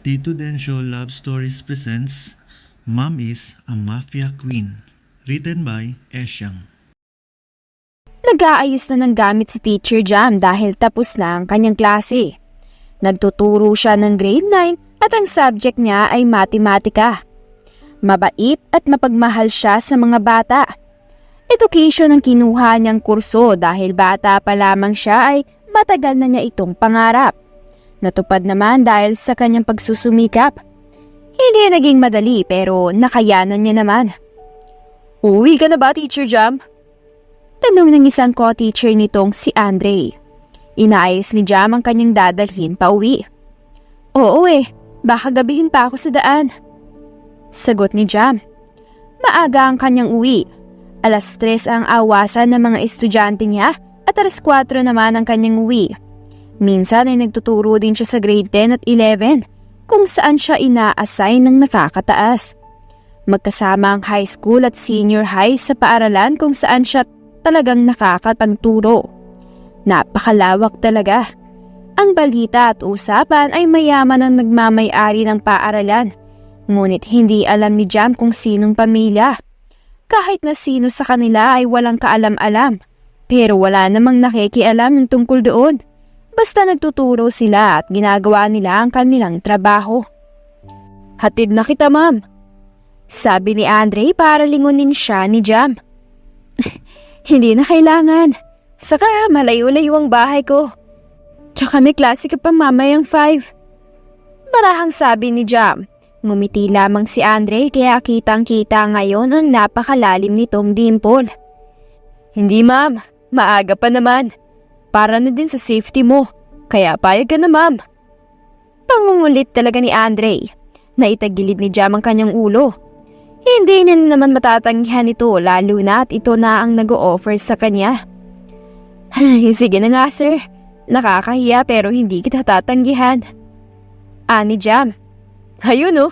Tito Densho Love Stories presents Mom is a Mafia Queen. Written by Esyang. Nag-aayos na ng gamit si Teacher Jam dahil tapos na ang kanyang klase. Nagtuturo siya ng grade 9 at ang subject niya ay matematika. Mabait at mapagmahal siya sa mga bata. Education ang kinuha niyang kurso dahil bata pa lamang siya ay matagal na niya itong pangarap. Natupad naman dahil sa kanyang pagsusumikap. Hindi naging madali pero nakayanan niya naman. "Uwi ka na ba, Teacher Jam?" Tanong ng isang co-teacher nitong si Andre. Inaayos ni Jam ang kanyang dadalhin pa uwi. "Oo baka gabihin pa ako sa daan." Sagot ni Jam. Maaga ang kanyang uwi. 3:00 ang awasan ng mga estudyante niya at 4:00 naman ang kanyang uwi. Minsan ay nagtuturo din siya sa grade 10 at 11 kung saan siya ina-assign ng nakakataas. Magkasama ang high school at senior high sa paaralan kung saan siya talagang nakakapagturo. Napakalawak talaga. Ang balita at usapan ay mayaman ang nagmamay-ari ng paaralan. Ngunit hindi alam ni Jam kung sinong pamilya. Kahit na sino sa kanila ay walang kaalam-alam. Pero wala namang nakikialam ng tungkol doon. Basta nagtuturo sila at ginagawa nila ang kanilang trabaho. "Hatid na kita, ma'am," sabi ni Andre para lingunin siya ni Jam. "Hindi na kailangan. Saka malayo-layo ang bahay ko. Tsaka may klase ka pa mamayang 5. Marahang sabi ni Jam. Ngumiti lamang si Andre kaya kitang-kita ngayon ang napakalalim nitong dimple. "Hindi, ma'am. Maaga pa naman. Para na din sa safety mo. Kaya payag ka na, ma'am." Pangungulit talaga ni Andre. Naitagilid ni Jam ang kanyang ulo. Hindi na naman matatanggihan ito lalo na at ito na ang nag-o-offer sa kanya. "Sige na nga, sir. Nakakahiya pero hindi kita tatanggihan." Ani Jam. "Ayun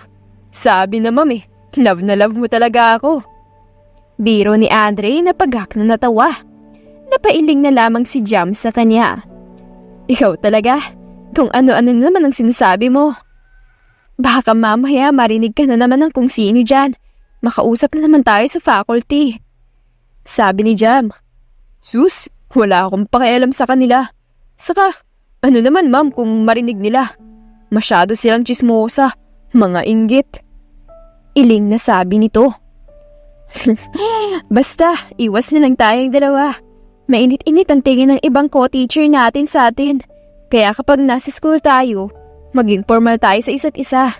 sabi na, ma'am love na love mo talaga ako." Biro ni Andre na pagak na natawa. Napailing na lamang si Jam sa kanya. "Ikaw talaga, kung ano-ano naman ang sinasabi mo. Baka mamaya marinig ka na naman ng kung sino dyan. Makausap na naman tayo sa faculty." Sabi ni Jam. "Sus, wala akong pakialam sa kanila. Saka, ano naman ma'am kung marinig nila? Masyado silang tsismosa, mga inggit." Iling na sabi nito. "Basta, iwas na lang tayong dalawa. Mainit-init ang tingin ng ibang co-teacher natin sa atin. Kaya kapag nasa school tayo, maging formal tayo sa isa't isa."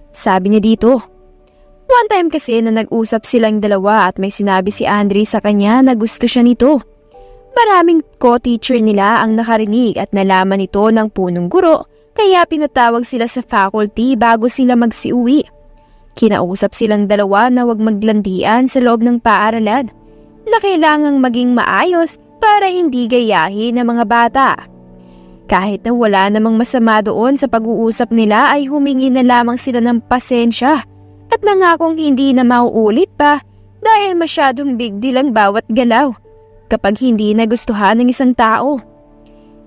Sabi niya dito. One time kasi na nag-usap silang dalawa at may sinabi si Andre sa kanya na gusto siya nito. Maraming co-teacher nila ang nakarinig at nalaman ito ng punong guro kaya pinatawag sila sa faculty bago sila magsiuwi. Kinausap silang dalawa na huwag maglandian sa loob ng paaralan. Na kailangang maging maayos para hindi gayahin ng mga bata. Kahit na wala namang masama doon sa pag-uusap nila ay humingi na lamang sila ng pasensya at nangakong hindi na mauulit pa dahil masyadong big deal ang bawat galaw kapag hindi nagustuhan ng isang tao.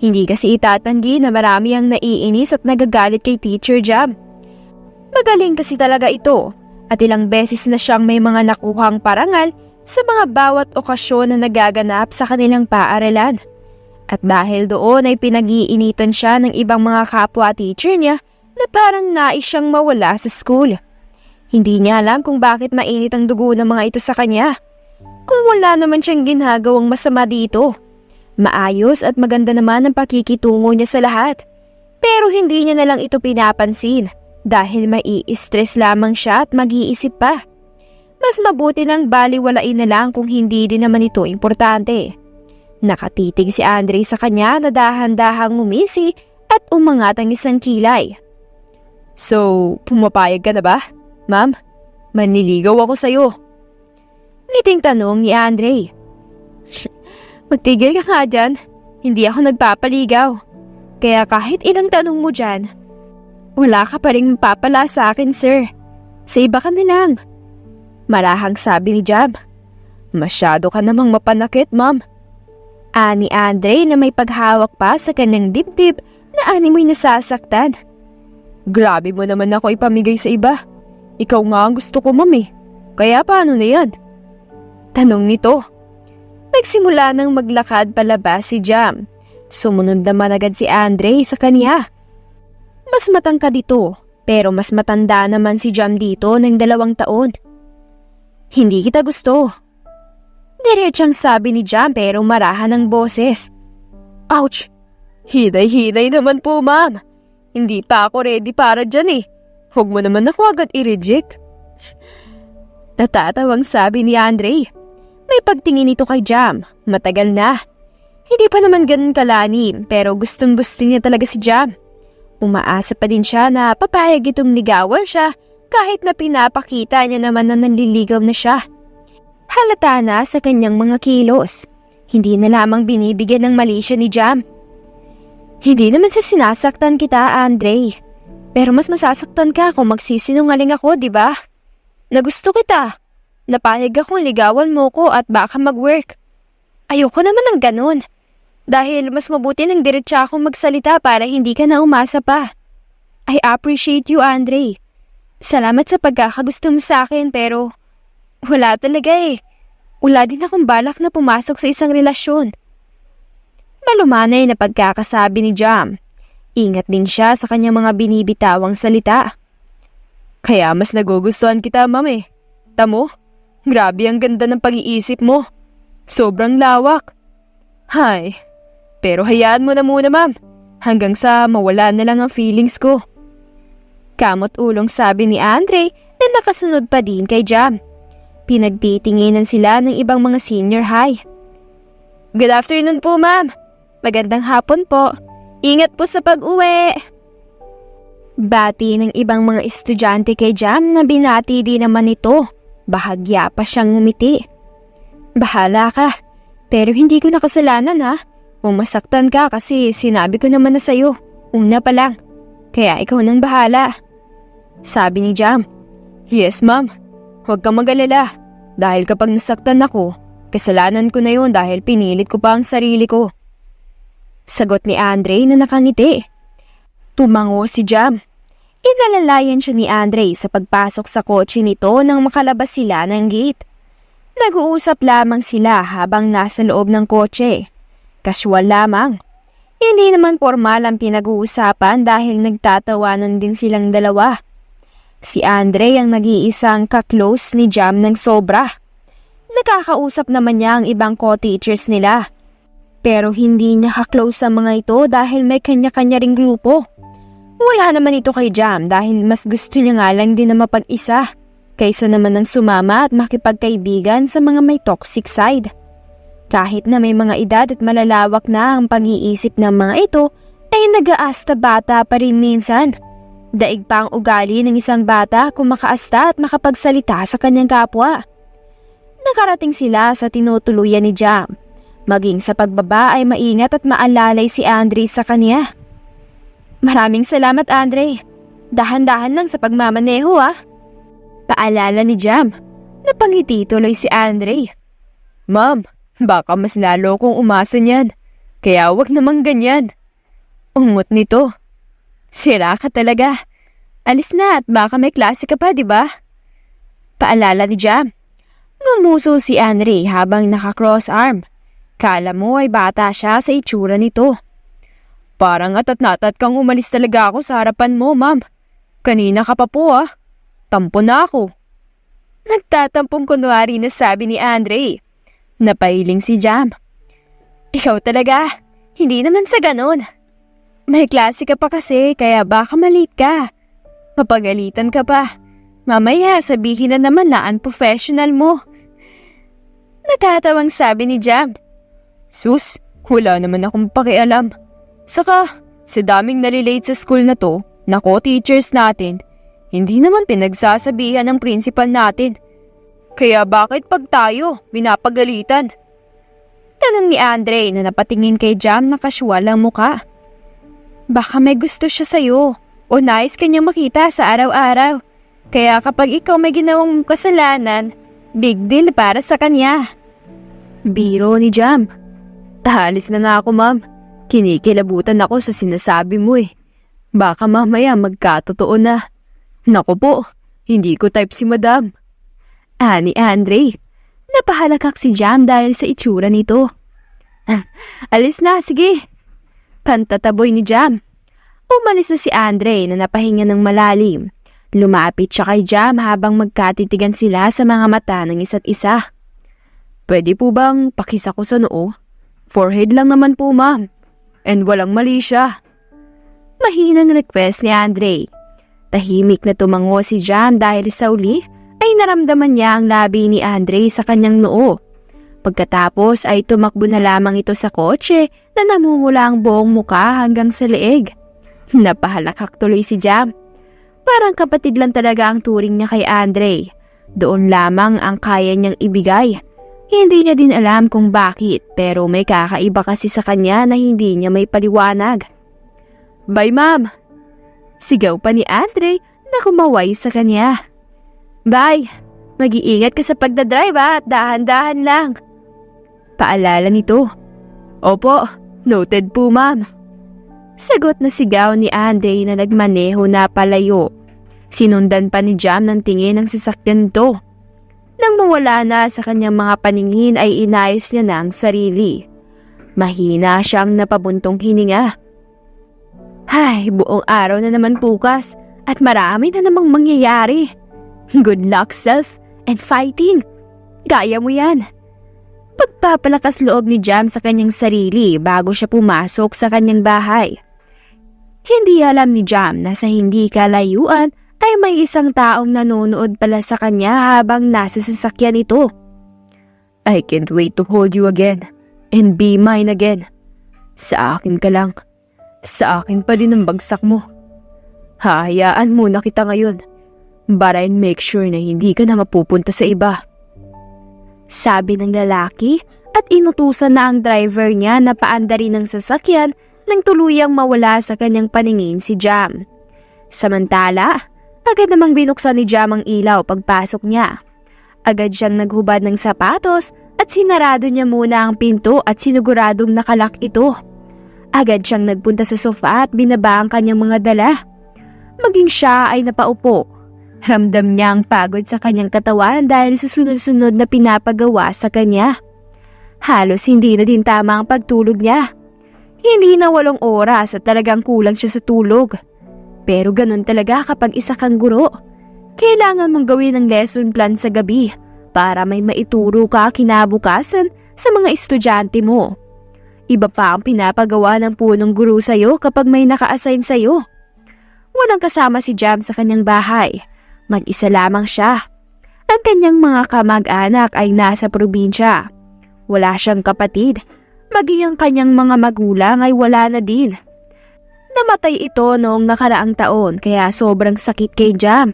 Hindi kasi itatanggi na marami ang naiinis at nagagalit kay Teacher Jam. Magaling kasi talaga ito at ilang beses na siyang may mga nakuhang parangal sa mga bawat okasyon na nagaganap sa kanilang paaralan. At dahil doon ay pinag-iinitan siya ng ibang mga kapwa-teacher niya na parang nais siyang mawala sa school. Hindi niya alam kung bakit mainit ang dugo ng mga ito sa kanya. Kung wala naman siyang ginagawang masama dito. Maayos at maganda naman ang pakikitungo niya sa lahat. Pero hindi niya na lang ito pinapansin dahil mai-stress lamang siya at mag-iisip pa. Mas mabuti nang baliwalain na lang kung hindi din naman ito importante. Nakatitig si Andre sa kanya na dahan-dahang ngumisi at umangat ang isang kilay. So, pumapayag ka na ba, ma'am? Manliligaw ako sa'yo. Ngiting tanong ni Andre. Magtigil ka nga dyan. Hindi ako nagpapaligaw. Kaya kahit ilang tanong mo dyan, wala ka pa rin mapapala sa akin, sir. Sa iba ka na lang. Marahang sabi ni Jam. Masyado ka namang mapanakit, ma'am. Ani Andre na may paghawak pa sa kanyang dibdib na animoy nasasaktan. Grabe mo naman ako ipamigay sa iba. Ikaw nga ang gusto ko, ma'am eh. Kaya paano na yan? Tanong nito. Nagsimula nang maglakad palabas si Jam. Sumunod naman agad si Andre sa kanya. Mas matangkad dito, pero mas matanda naman si Jam dito ng 2 taon. Hindi kita gusto. Diretsang sabi ni Jam pero marahan ng boses. Ouch! Hiday-hiday naman po, ma'am. Hindi pa ako ready para dyan eh. Huwag mo naman ako agad i-reject. Natatawang sabi ni Andre. May pagtingin ito kay Jam. Matagal na. Hindi pa naman ganun kalalim pero gustong-gusto niya talaga si Jam. Umaasa pa din siya na papayag itong ligawan siya kahit na pinapakita niya naman na nanliligaw na siya. Halata na sa kanyang mga kilos. Hindi na lamang binibigyan ng mali siya ni Jam. Hindi naman sa sinasaktan kita, Andre. Pero mas masasaktan ka kung magsisinungaling ako, di ba? Na gusto kita. Napayag akong ligawan mo ko at baka mag-work. Ayoko naman ng ganun. Dahil mas mabuti nang diretsa akong magsalita para hindi ka na umasa pa. I appreciate you, Andre. Salamat sa pagkakagusto mo sa akin pero wala talaga eh. Wala din akong balak na pumasok sa isang relasyon. Malumanay na pagkakasabi ni Jam. Ingat din siya sa kanyang mga binibitawang salita. Kaya mas nagugustuhan kita, ma'am eh. Tamo? Grabe ang ganda ng pag-iisip mo. Sobrang lawak. Hay, pero hayaan mo na muna, ma'am. Hanggang sa mawala na lang ang feelings ko. Kamot ulong sabi ni Andre na nakasunod pa din kay Jam. Pinagtitinginan sila ng ibang mga senior high. Good afternoon po, ma'am. Magandang hapon po. Ingat po sa pag-uwi. Bati ng ibang mga estudyante kay Jam na binati din naman ito. Bahagya pa siyang ngumiti. Bahala ka, pero hindi ko nakasalanan ha. Kung masaktan ka kasi sinabi ko naman na sa'yo, una pa lang. Kaya ikaw nang bahala. Sabi ni Jam. Yes ma'am, huwag kang mag-alala. Dahil kapag nasaktan ako, kasalanan ko na yun dahil pinilit ko pa ang sarili ko. Sagot ni Andre na nakangiti. Tumango si Jam. Inalalayan siya ni Andre sa pagpasok sa kotse nito nang makalabas sila ng gate. Nag-uusap lamang sila habang nasa loob ng kotse. Casual lamang. Hindi naman formal ang pinag-uusapan dahil nagtatawanan din silang dalawa. Si Andre ang nag-iisang ka-close ni Jam ng sobra. Nakakausap naman niya ang ibang co-teachers nila. Pero hindi niya ka-close ang mga ito dahil may kanya-kanya ring grupo. Wala naman ito kay Jam dahil mas gusto niya nga lang din na mapag-isa kaysa naman ng sumama at makipagkaibigan sa mga may toxic side. Kahit na may mga edad at malalawak na ang pag-iisip ng mga ito, ay nag-aasta bata pa rin minsan. Daig pa ang ugali ng isang bata kung makaasta at makapagsalita sa kanyang kapwa. Nakarating sila sa tinutuluyan ni Jam. Maging sa pagbaba ay maingat at maalalay si Andre sa kanya. Maraming salamat, Andre. Dahan-dahan lang sa pagmamaneho, ah. Paalala ni Jam. Napangiti tuloy si Andre. Ma'am, baka mas lalo kong umasa niyan. Kaya wag namang ganyan. Ungot nito. Sira ka talaga. Alis na at baka may klase ka pa, di ba? Paalala ni Jam. Ngumuso si Andre habang naka-cross arm. Kala mo ay bata siya sa itsura nito. Parang atat-natat kang umalis talaga ako sa harapan mo, ma'am. Kanina ka pa po, ah. Tampo na ako. Nagtatampong kunwari na sabi ni Andre. Napahiling si Jam. Ikaw talaga. Hindi naman sa ganon. May klase ka pa kasi kaya baka malate ka. Mapagalitan ka pa. Mamaya sabihin na naman na unprofessional mo. Natatawang sabi ni Jam. Sus, wala naman akong pakialam. Saka, Sa daming nalilate sa school na to, nako teachers natin, hindi naman pinagsasabihan ng principal natin. Kaya bakit pag tayo, binapagalitan? Tanong ni Andre na napatingin kay Jam na casual ang muka. Baka may gusto siya sa'yo o nais kanyang makita sa araw-araw. Kaya kapag ikaw may ginawang kasalanan, big deal para sa kanya. Biro ni Jam. Alis na nga ako, ma'am. Kinikilabutan ako sa sinasabi mo eh. Baka mamaya magkatotoo na. Naku po, hindi ko type si madam. Ani Andre. Napahalakak si Jam dahil sa itsura nito. Alis na, sige. Pantataboy ni Jam. Umalis na si Andre na napahinga ng malalim. Lumapit siya kay Jam habang magkatitigan sila sa mga mata ng isa't isa. Pwede po bang pakisa ko sa noo? Forehead lang naman po, ma'am. And walang mali siya. Mahinang request ni Andre. Tahimik na tumango si Jam dahil sa uli ay naramdaman niya ang labi ni Andre sa kanyang noo. Pagkatapos ay tumakbo na lamang ito sa kotse na namumula ang buong muka hanggang sa leeg. Napahalakak tuloy si Jam. Parang kapatid lang talaga ang turing niya kay Andre. Doon lamang ang kaya niyang ibigay. Hindi niya din alam kung bakit pero may kakaiba kasi sa kanya na hindi niya may paliwanag. Bye, ma'am! Sigaw pa ni Andre na kumaway sa kanya. Bye! Mag-iingat ka sa pagdadrive at dahan-dahan lang. Paalala nito. Opo, noted po, ma'am. Sagot na sigaw ni Andre na nagmaneho na palayo. Sinundan pa ni Jam ng tingin ng sasakyan nito. Nang mawala na sa kanyang mga paningin ay inayos niya na ang sarili. Mahina siyang napabuntong hininga. Ay, buong araw na naman bukas at marami na namang mangyayari. Good luck, self, and fighting. Kaya mo yan. Pagpapalakas loob ni Jam sa kanyang sarili bago siya pumasok sa kanyang bahay. Hindi alam ni Jam na sa hindi kalayuan ay may isang taong nanonood pala sa kanya habang nasa sasakyan ito. I can't wait to hold you again and be mine again. Sa akin ka lang. Sa akin pa din ang bagsak mo. Hahayaan muna kita ngayon. But I'll make sure na hindi ka na mapupunta sa iba. Sabi ng lalaki at inutusan na ang driver niya na paandarin ng sasakyan nang tuluyang mawala sa kanyang paningin si Jam. Samantala, agad namang binuksan ni Jam ang ilaw pagpasok niya. Agad siyang naghubad ng sapatos at sinarado niya muna ang pinto at siniguradong nakalak ito. Agad siyang nagpunta sa sofa at binaba ang kanyang mga dala. Maging siya ay napaupo. Ramdam niya ang pagod sa kanyang katawan dahil sa sunod-sunod na pinapagawa sa kanya. Halos hindi na din tama ang pagtulog niya. Hindi na 8 oras at talagang kulang siya sa tulog. Pero ganun talaga kapag isa kang guro. Kailangan mong gawin ang lesson plan sa gabi para may maituro ka kinabukasan sa mga estudyante mo. Iba pa ang pinapagawa ng punong guro sa'yo kapag may naka-assign sa'yo. Walang kasama si Jam sa kanyang bahay. Mag-isa lamang siya. Ang kanyang mga kamag-anak ay nasa probinsya. Wala siyang kapatid. Maging ang kanyang mga magulang ay wala na din. Namatay ito noong nakaraang taon kaya sobrang sakit kay Jam.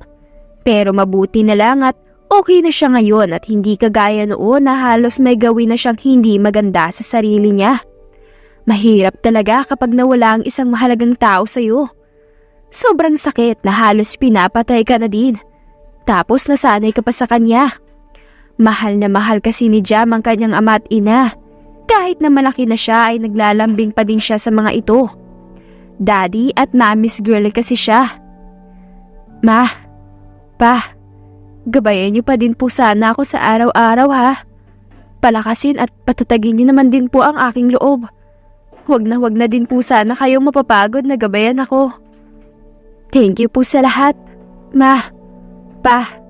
Pero mabuti na lang at okay na siya ngayon at hindi kagaya noon na halos may gawin na siyang hindi maganda sa sarili niya. Mahirap talaga kapag nawala ang isang mahalagang tao sa'yo. Sobrang sakit na halos pinapatay ka na din. Tapos nasanay ka pa sa kanya. Mahal na mahal kasi ni Jam ang kanyang ama at ina. Kahit na malaki na siya ay naglalambing pa din siya sa mga ito. Daddy at mommy's girl kasi siya. Ma, pa, gabayan niyo pa din po sana ako sa araw-araw ha. Palakasin at patatagin niyo naman din po ang aking loob. Huwag na din po sana kayong mapapagod na gabayan ako. Thank you po sa lahat, ma, pa.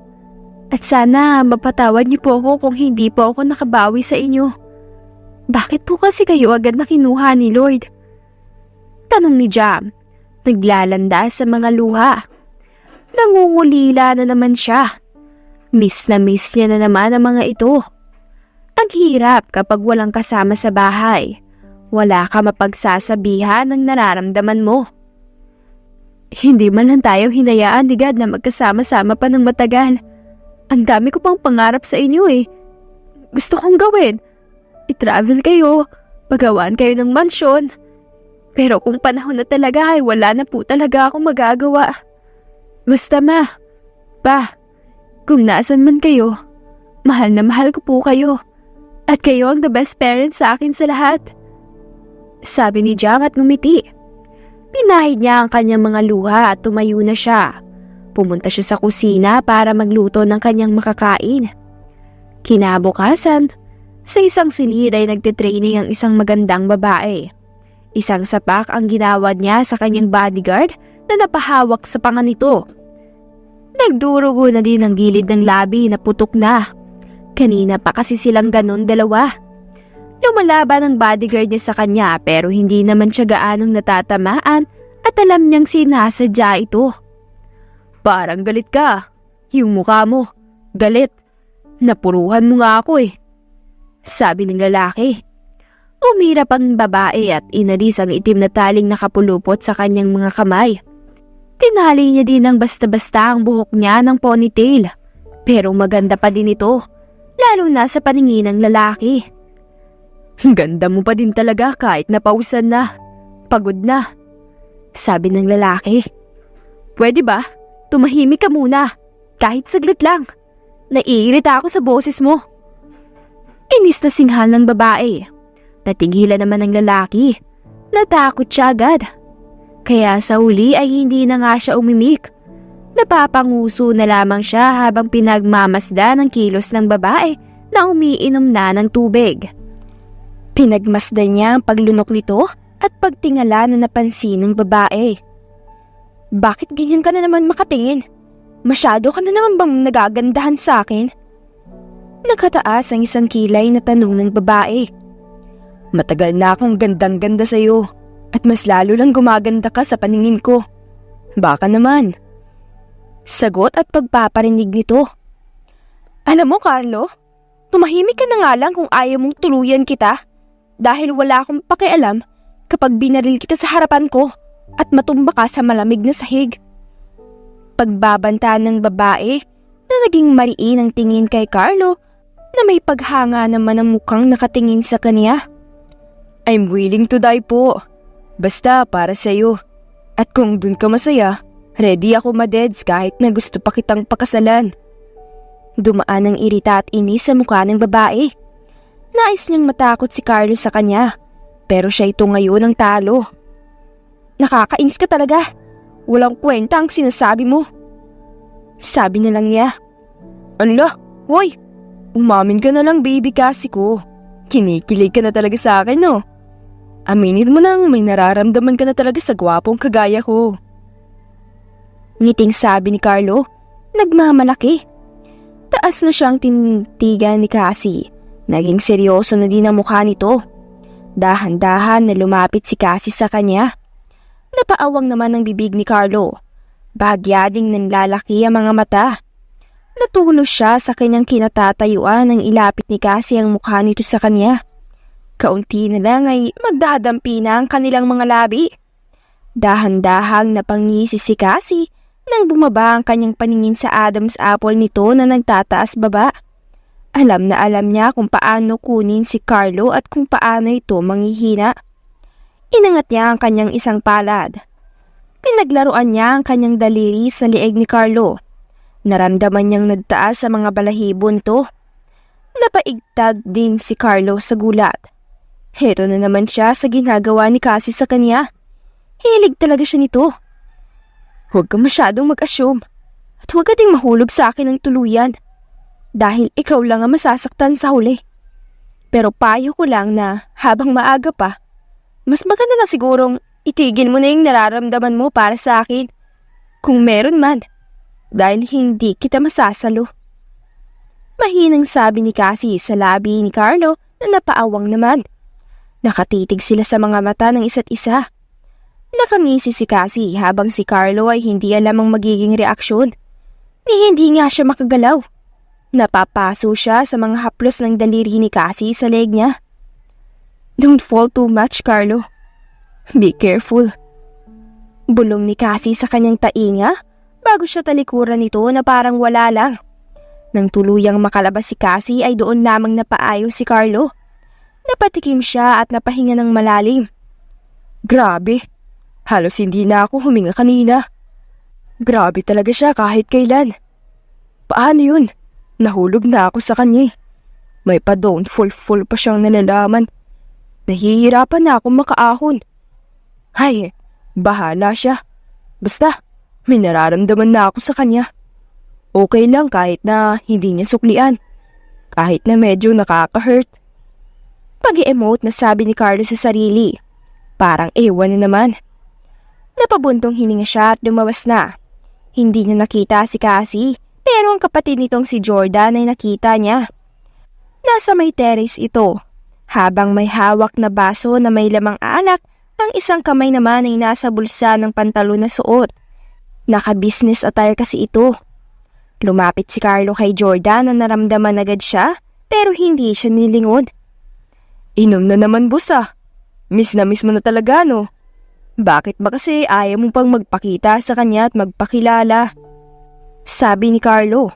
At sana mapatawad niyo po ako kung hindi po ako nakabawi sa inyo. Bakit po kasi kayo agad na kinuha ni Lord? Tanong ni Jam, naglalanda sa mga luha. Nangungulila na naman siya. Miss na miss niya na naman ang mga ito. Ang hirap kapag walang kasama sa bahay. Wala ka mapagsasabihan ng nararamdaman mo. Hindi man lang tayo hinayaan ni God na magkasama-sama pa ng matagal. Ang dami ko pang pangarap sa inyo eh. Gusto kong gawin. I-travel kayo, pagawaan kayo ng mansyon. Pero kung panahon na talaga ay wala na po talaga akong magagawa. Basta ma, pa, kung nasan man kayo, mahal na mahal ko po kayo. At kayo ang the best parent sa akin sa lahat. Sabi ni Jam at ngumiti. Pinahid niya ang kanyang mga luha at tumayo na siya. Pumunta siya sa kusina para magluto ng kanyang makakain. Kinabukasan, sa isang silid ay nagtitraining ang isang magandang babae. Isang sapak ang ginawad niya sa kanyang bodyguard na napahawak sa panga nito. Nagdurugo na din ang gilid ng labi na putok na. Kanina pa kasi silang ganon dalawa. Lumalaban ang bodyguard niya sa kanya pero hindi naman siya gaanong natatamaan at alam niyang sinasadya ito. Parang galit ka. Yung mukha mo. Galit. Napuruhan mo nga ako eh. Sabi ng lalaki. Umirap ang babae at inalis ang itim na taling nakapulupot sa kanyang mga kamay. Tinali niya din ng basta-basta ang buhok niya ng ponytail. Pero maganda pa din ito. Lalo na sa paningin ng lalaki. Ganda mo pa din talaga kahit napausan na. Pagod na. Sabi ng lalaki. Pwede ba? Tumahimik ka muna. Kahit saglit lang. Naiirita ako sa boses mo. Inis na singhal ng babae. Natigilan naman ng lalaki. Natakot siya agad. Kaya sa huli ay hindi na nga siya umimik. Napapanguso na lamang siya habang pinagmamasda ng kilos ng babae na umiinom na ng tubig. Pinagmasdan niya ang paglunok nito at pagtingala na napansin ng babae. Bakit ganyan ka na naman makatingin? Masyado ka na naman bang nagagandahan sa akin? Nakataas ang isang kilay na tanong ng babae. Matagal na akong gandang-ganda sa'yo at mas lalo lang gumaganda ka sa paningin ko. Baka naman. Sagot at pagpaparinig nito. Alam mo Carlo, tumahimik ka na nga lang kung ayaw mong tuluyan kita. Dahil wala akong pakialam kapag binaril kita sa harapan ko at matumba ka sa malamig na sahig. Pagbabanta ng babae na naging mariin ang tingin kay Carlo na may paghanga naman ang mukhang nakatingin sa kanya. I'm willing to die po. Basta para sa'yo. At kung dun ka masaya, ready ako madeds kahit na gusto pa kitang pakasalan. Dumaan ang irita at inis sa mukha ng babae. Nais niyang matakot si Carlo sa kanya, pero siya ito ngayon ang talo. Nakakainis ka talaga. Walang kwenta ang sinasabi mo. Sabi na lang niya. Ala, hoy, umamin ka na lang baby kasi ko. Kinikilig ka na talaga sa akin no. Aminin mo nang may nararamdaman ka na talaga sa gwapong kagaya ko. Ngiting sabi ni Carlo, nagmamalaki. Taas na siyang tinitigan ni Cassie. Naging seryoso na din ang mukha nito. Dahan-dahan na lumapit si Cassie sa kanya. Napaawang naman ang bibig ni Carlo. Bahagya ding nanlalaki ang mga mata. Natulos siya sa kanyang kinatatayuan nang ilapit ni Cassie ang mukha nito sa kanya. Kaunti na lang ay magdadampi na ang kanilang mga labi. Dahan-dahang napangisi si Cassie nang bumaba ang kanyang paningin sa Adam's apple nito na nagtataas baba. Alam na alam niya kung paano kunin si Carlo at kung paano ito manghihina. Inangat niya ang kanyang isang palad. Pinaglaruan niya ang kanyang daliri sa lieg ni Carlo. Naramdaman niyang nagtaas sa mga balahibo nito. Napaigtag din si Carlo sa gulat. Heto na naman siya sa ginagawa ni Cassie sa kanya. Hilig talaga siya nito. Huwag ka masyadong mag-assume at huwag ka ding mahulog sa akin ng tuluyan. Dahil ikaw lang ang masasaktan sa huli. Pero payo ko lang na habang maaga pa, mas maganda na sigurong itigil mo na yung nararamdaman mo para sa akin. Kung meron man, dahil hindi kita masasalo. Mahinang sabi ni Cassie sa labi ni Carlo na napaawang naman. Nakatitig sila sa mga mata ng isa't isa. Nakangisi si Cassie habang si Carlo ay hindi alam ang magiging reaksyon. Hindi nga siya makagalaw. Napapaso siya sa mga haplos ng daliri ni Cassie sa leg niya. Don't fall too much, Carlo. Be careful. Bulong ni Cassie sa kanyang tainga bago siya talikuran nito na parang wala lang. Nang tuluyang makalabas si Cassie ay doon lamang napaayos si Carlo. Napatikim siya at napahinga ng malalim. Grabe, halos hindi na ako huminga kanina. Grabe talaga siya kahit kailan. Paano yun? Nahulog na ako sa kanya. May pa-downfall pa siyang nalalaman. Nahihirapan na akong makaahon. Hay, bahala siya. Basta, may nararamdaman na ako sa kanya. Okay lang kahit na hindi niya suklian. Kahit na medyo nakaka-hurt. Pag-i-emote na sabi ni Carlo sa sarili. Parang ewan na naman. Napabuntong hininga siya at lumawas na. Hindi niya nakita si Cassie, pero ang kapatid nitong si Jordan ay nakita niya. Nasa may terrace ito, habang may hawak na baso na may lamang alak, ang isang kamay naman ay nasa bulsa ng pantalon na suot. Naka-business attire kasi ito. Lumapit si Carlo kay Jordan na naramdaman agad siya, pero hindi siya nilingon. Inom na naman, boss ah. Miss na miss mo na talaga, no? Bakit ba kasi ayaw mo pang magpakita sa kanya at magpakilala? Sabi ni Carlo.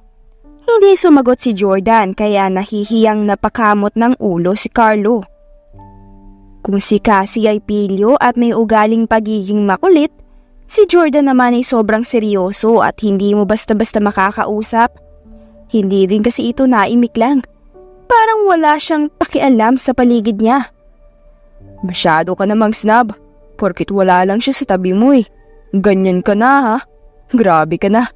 Hindi sumagot si Jordan kaya nahihiyang napakamot ng ulo si Carlo. Kung si Cassie ay pilyo at may ugaling pagiging makulit, si Jordan naman ay sobrang seryoso at hindi mo basta-basta makakausap. Hindi din kasi ito naimik lang. Parang wala siyang pakialam sa paligid niya. Masyado ka namang snob, porkit wala lang siya sa tabi mo eh. Ganyan ka na ha? Grabe ka na.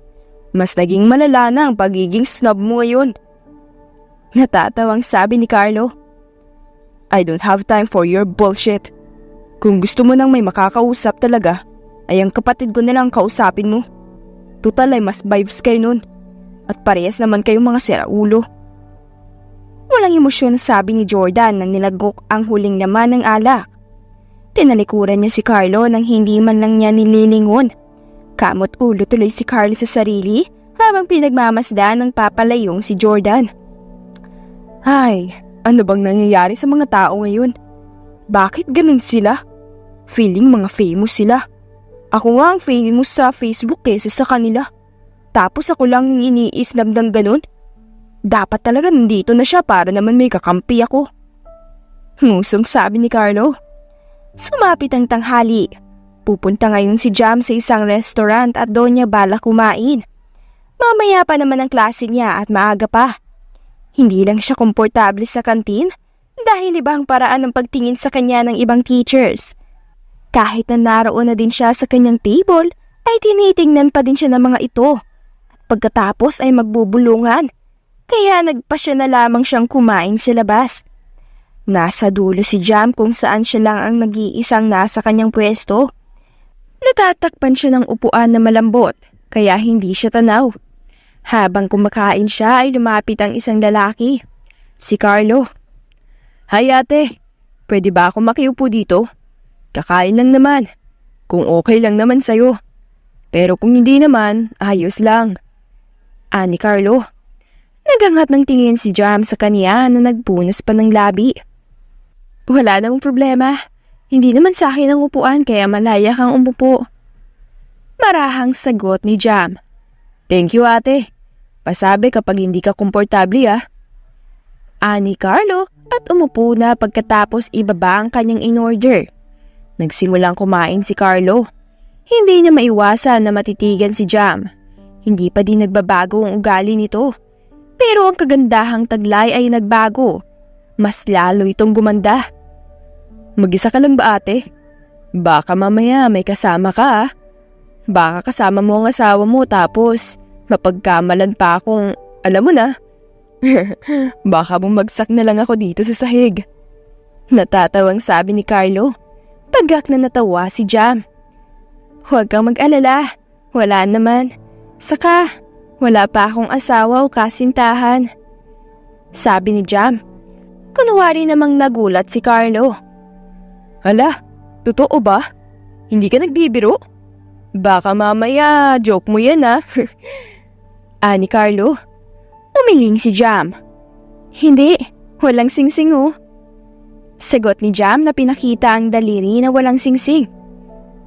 Mas naging malala na ang pagiging snob mo ngayon. Natatawang sabi ni Carlo. I don't have time for your bullshit. Kung gusto mo nang may makakausap talaga, ay ang kapatid ko na lang kausapin mo. Total ay mas vibes kayo nun. At parehas naman kayong mga siraulo. Walang emosyon sabi ni Jordan nang nilagok ang huling laman ng alak. Tinalikuran niya si Carlo nang hindi man lang niya nililingon. Kamot ulo tuloy si Carlo sa sarili habang pinagmamasdan ng papalayong si Jordan. Ay, ano bang nangyayari sa mga tao ngayon? Bakit ganun sila? Feeling mga famous sila. Ako nga ang famous sa Facebook kaysa sa kanila. Tapos ako lang yung iniisnab ng ganun. Dapat talaga nandito na siya para naman may kakampi ako. Ngusong sabi ni Carlo. Sumapit ang tanghali. Pupunta ngayon si Jam sa isang restaurant at doon niya balak kumain. Mamaya pa naman ang klase niya at maaga pa. Hindi lang siya komportable sa kantin dahil ibang paraan ng pagtingin sa kanya ng ibang teachers. Kahit na naroon na din siya sa kanyang table, ay tinitingnan pa din siya ng mga ito. At pagkatapos ay magbubulungan. Kaya nagpa siya na lamang siyang kumain sa labas. Nasa dulo si Jam kung saan siya lang ang nag-iisang nasa kanyang pwesto. Natatakpan siya ng upuan na malambot, kaya hindi siya tanaw. Habang kumakain siya ay lumapit ang isang lalaki, si Carlo. Hay ate, pwede ba ako makiupo dito? Kakain lang naman, kung okay lang naman sa'yo. Pero kung hindi naman, ayos lang. Ani Carlo. Nagangat ng tingin si Jam sa kanya na nagpunas pa ng labi. Wala namang problema. Hindi naman sa akin ang upuan kaya malaya kang umupo. Marahang sagot ni Jam. Thank you ate. Pasabi kapag hindi ka komportable ah. Ani Carlo at umupo na pagkatapos ibaba ang kanyang in-order. Nagsimulang kumain si Carlo. Hindi niya maiwasan na matitigan si Jam. Hindi pa din nagbabago ang ugali nito. Pero ang kagandahang taglay ay nagbago. Mas lalo itong gumanda. Mag-isa ka lang ba ate? Baka mamaya may kasama ka ah. Baka kasama mo ang asawa mo tapos mapagkamalan pa akong, alam mo na. Baka bumagsak na lang ako dito sa sahig. Natatawang sabi ni Carlo. Pagak na natawa si Jam. Huwag kang mag-alala. Wala naman. Saka, wala pa akong asawa o kasintahan. Sabi ni Jam. Kunwari namang nagulat si Carlo. Hala, totoo ba? Hindi ka nagbibiro? Baka mamaya joke mo yan ah. Ani Carlo. Umiling si Jam. Hindi, walang singsing oh. Sagot ni Jam na pinakita ang daliri na walang singsing.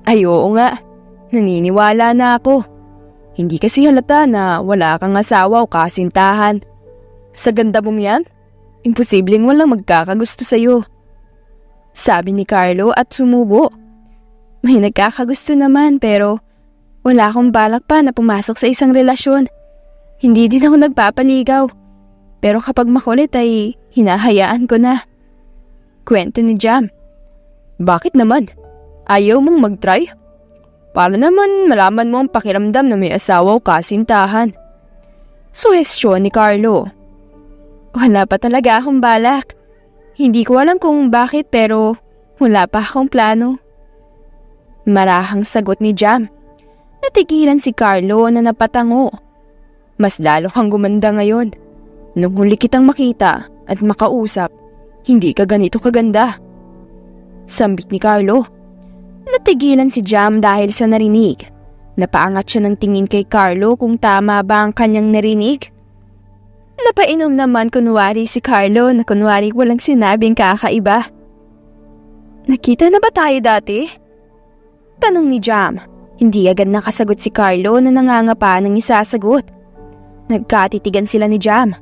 Ay oo nga, naniniwala na ako. Hindi kasi halata na wala kang asawa o kasintahan. Sa ganda mong yan, imposibleng walang magkakagusto sa'yo. Sabi ni Carlo at sumubo. May nagkakagusto naman pero wala akong balak pa na pumasok sa isang relasyon. Hindi din ako nagpapaligaw. Pero kapag makulit ay hinahayaan ko na. Kwento ni Jam. Bakit naman? Ayaw mong mag-try? Para naman malaman mo ang pakiramdam na may asawa o kasintahan. Suhestyon ni Carlo. Wala pa talaga akong balak. Hindi ko alam kung bakit pero wala pa akong plano. Marahang sagot ni Jam. Natigilan si Carlo na napatango. Mas lalo kang gumanda ngayon. Nung huli kitang makita at makausap, hindi ka ganito kaganda. Sambit ni Carlo. Natigilan si Jam dahil sa narinig. Napaangat siya ng tingin kay Carlo kung tama ba ang kanyang narinig. Napainom naman kunwari si Carlo na kunwari walang sinabing kakaiba. Nakita na ba tayo dati? Tanong ni Jam. Hindi agad nakasagot si Carlo na nangangapa ng isasagot. Nagkatitigan sila ni Jam.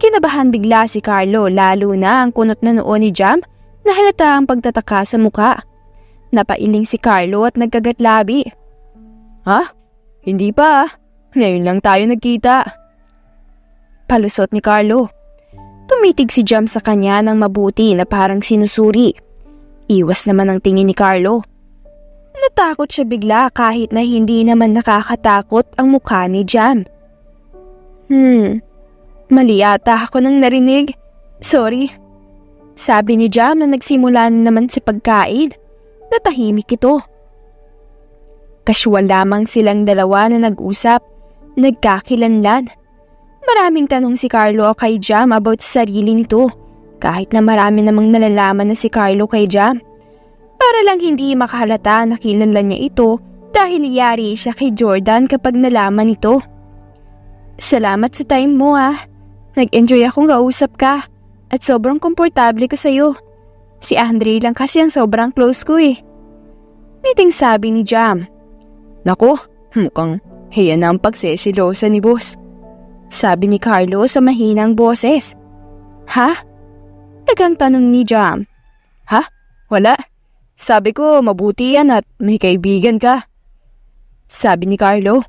Kinabahan bigla si Carlo lalo na ang kunot na noo ni Jam na halata ang pagtataka sa muka. Napailing si Carlo at nagkagatlabi. Ha? Hindi pa. Ngayon lang tayo nagkita. Palusot ni Carlo. Tumitig si Jam sa kanya ng mabuti na parang sinusuri. Iwas naman ang tingin ni Carlo. Natakot siya bigla kahit na hindi naman nakakatakot ang mukha ni Jam. Mali ata ako nang narinig. Sorry. Sabi ni Jam na nagsimula naman sa pagkain. Natahimik ito. Casual lamang silang dalawa na nag-usap. Nagkakilanlan. Maraming tanong si Carlo kay Jam about sa sarili nito. Kahit na marami namang nalalaman na si Carlo kay Jam. Para lang hindi makahalata na kilanlan niya ito dahil yari siya kay Jordan kapag nalaman ito. Salamat sa time mo Nag-enjoy akong kausap ka at sobrang komportable ko sa'yo. Si Andre lang kasi ang sobrang close ko Ngiting sabi ni Jam. Nako, mukhang hiya na ang pagsesilosa ni boss. Sabi ni Carlo sa mahinang boses. Ha? Tagang tanong ni Jam. Ha? Wala. Sabi ko mabuti yan at may kaibigan ka. Sabi ni Carlo.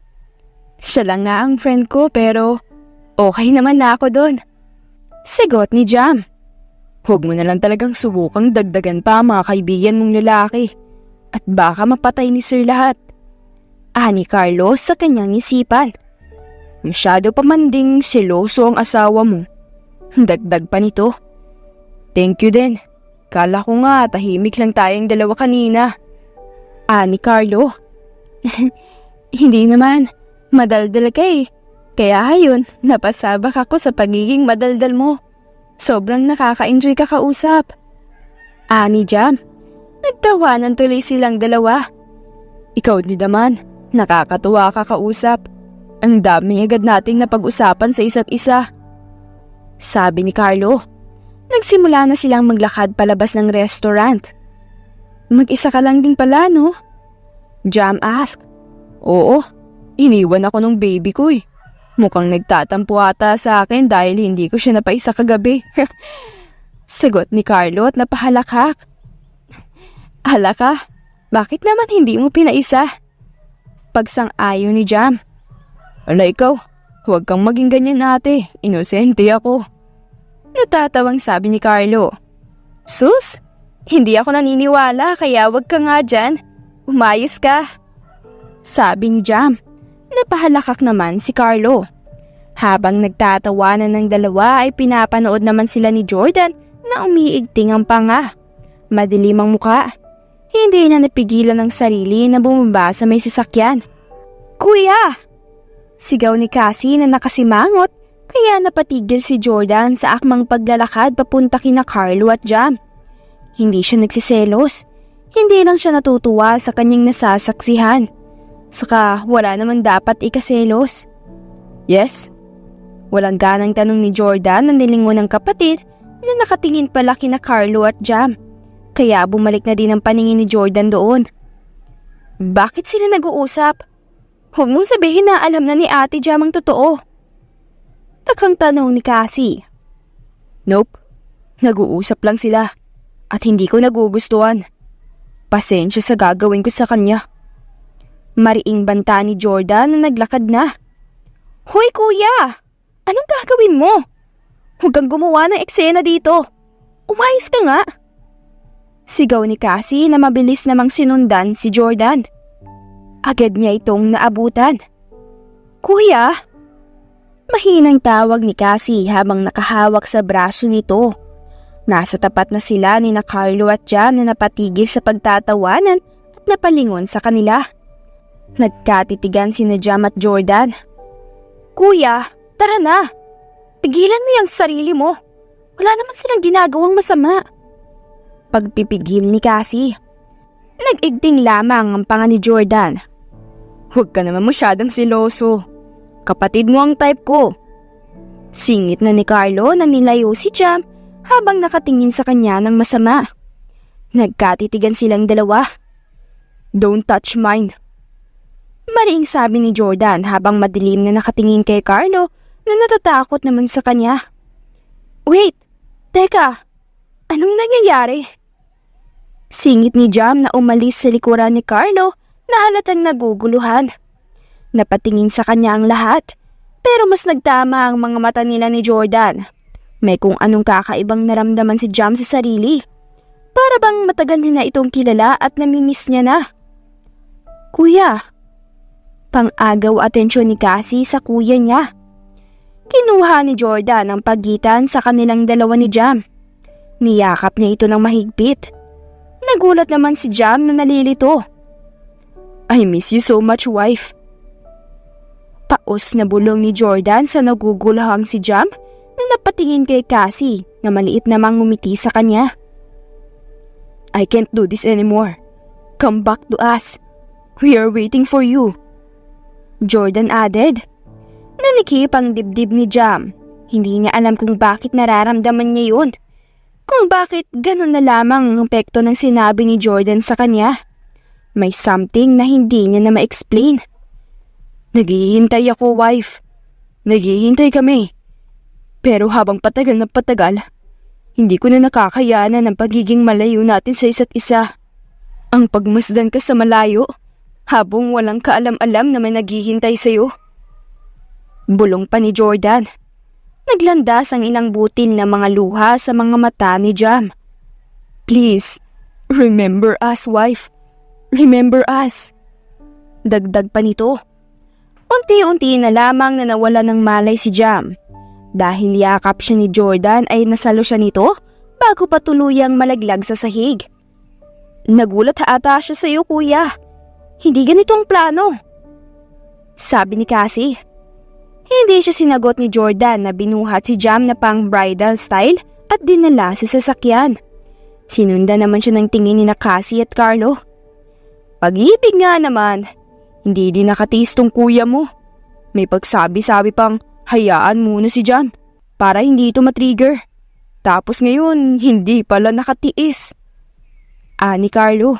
Siya lang nga ang friend ko pero okay naman na ako doon. Sigot ni Jam. Huwag mo na lang talagang subukang dagdagan pa ang mga kaibigan mong lalaki. At baka mapatay ni Sir lahat. Ani Carlo sa kanyang isipan. Masyado pa man ding seloso ang asawa mo. Dagdag pa nito. Thank you din. Kala ko nga tahimik lang tayong dalawa kanina. Ani Carlo. Hindi naman. Madaldal ka Kaya ayun, napasabak ako sa pagiging madaldal mo. Sobrang nakaka-enjoy ka kausap. Ani Jam. Nagtawanan tuloy silang dalawa. Ikaw din naman, nakakatuwa ka kausap. Ang dami agad nating napag-usapan sa isa't isa. Sabi ni Carlo. Nagsimula na silang maglakad palabas ng restaurant. Mag-isa ka lang din pala, no? Jam asked. Oo, iniwan ako ng baby ko Mukhang nagtatampo ata sa akin dahil hindi ko siya napaisa kagabi. Sagot ni Carlo at napahalakak. Hala ka, bakit naman hindi mo pinaisa? Pagsang-ayo ni Jam. Ala ikaw, huwag kang maging ganyan ate, inosente ako. Natatawang sabi ni Carlo. Sus, hindi ako naniniwala kaya wag ka nga dyan. Umayos ka. Sabi ni Jam. Napahalakak naman si Carlo. Habang nagtatawanan ng dalawa ay pinapanood naman sila ni Jordan na umiigting ang panga. Madilim ang muka. Hindi na napigilan ng sarili na bumaba sa may sasakyan. Kuya! Sigaw ni Cassie na nakasimangot kaya napatigil si Jordan sa akmang paglalakad papunta kina Carlo at Jam. Hindi siya nagsiselos. Hindi lang siya natutuwa sa kanyang nasasaksihan. Saka wala naman dapat ikaselos. Yes? Walang ganang tanong ni Jordan na nilingon ng kapatid na nakatingin pala kina Carlo at Jam. Kaya bumalik na din ang paningin ni Jordan doon. Bakit sila nag-uusap? Huwag mong sabihin na alam na ni Ate Jam ang totoo. Takang tanong ni Cassie. Nope, nag-uusap lang sila at hindi ko nagugustuhan. Pasensya sa gagawin ko sa kanya. Mariing banta ni Jordan na naglakad na. Hoy kuya! Anong gagawin mo? Huwag kang gumawa ng eksena dito. Umayos ka nga. Sigaw ni Cassie na mabilis namang sinundan si Jordan. Agad niya itong naabutan. Kuya! Mahinang tawag ni Cassie habang nakahawak sa braso nito. Nasa tapat na sila ni Carlo at Jam na napatigil sa pagtatawanan at napalingon sa kanila. Nagkatitigan sina Jam at Jordan. Kuya, tara na. Pigilan mo yung sarili mo. Wala naman silang ginagawang masama. Pagpipigil ni Cassie. Nag-igting lamang ang panga ni Jordan. Huwag ka naman masyadong siloso. Kapatid mo ang type ko. Singit na ni Carlo na nilayo si Jam habang nakatingin sa kanya ng masama. Nagkatitigan silang dalawa. Don't touch mine. Mariing sabi ni Jordan habang madilim na nakatingin kay Carlo na natatakot naman sa kanya. Wait, teka, anong nangyayari? Singit ni Jam na umalis sa likuran ni Carlo na halatang naguguluhan. Napatingin sa kanya ang lahat, pero mas nagtama ang mga mata nila ni Jordan. May kung anong kakaibang naramdaman si Jam sa sarili. Para bang matagal niya na itong kilala at namimiss niya na. Kuya. Pang-agaw atensyon ni Cassie sa kuya niya. Kinuha ni Jordan ang pagitan sa kanilang dalawa ni Jam. Niyakap niya ito ng mahigpit. Nagulat naman si Jam na nalilito. I miss you so much, wife. Paos na bulong ni Jordan sa nagugulahang si Jam na napatingin kay Cassie na maliit namang ngumiti sa kanya. I can't do this anymore. Come back to us. We are waiting for you. Jordan added. Nanikip ang dibdib ni Jam. Hindi niya alam kung bakit nararamdaman niya yun. Kung bakit ganun na lamang ang epekto ng sinabi ni Jordan sa kanya. May something na hindi niya na ma-explain. Naghihintay ako, wife. Naghihintay kami. Pero habang patagal na patagal, hindi ko na nakakayanan ang pagiging malayo natin sa isa't isa. Ang pagmasdan ka sa malayo, habang walang kaalam-alam na may naghihintay sa'yo. Bulong pa ni Jordan. Naglandas ang ilang butil na mga luha sa mga mata ni Jam. Please, remember us, wife. Remember us. Dagdag pa nito. Unti-unti na lamang na nawala ng malay si Jam. Dahil yakap siya ni Jordan ay nasalo siya nito bago pa tuluyang malaglag sa sahig. Nagulat ata siya sa iyo, kuya. Hindi ganito ang plano. Sabi ni Cassie. Hindi siya sinagot ni Jordan na binuhat si Jam na pang bridal style at dinala sa sasakyan. Sinundan naman siya ng tingin ni Cassie at Carlo. Pag-ibig nga naman. Hindi din nakatiis tong kuya mo. May pagsabi-sabi pang hayaan muna si Jam para hindi ito matrigger. Tapos ngayon hindi pala nakatiis. Ani Carlo.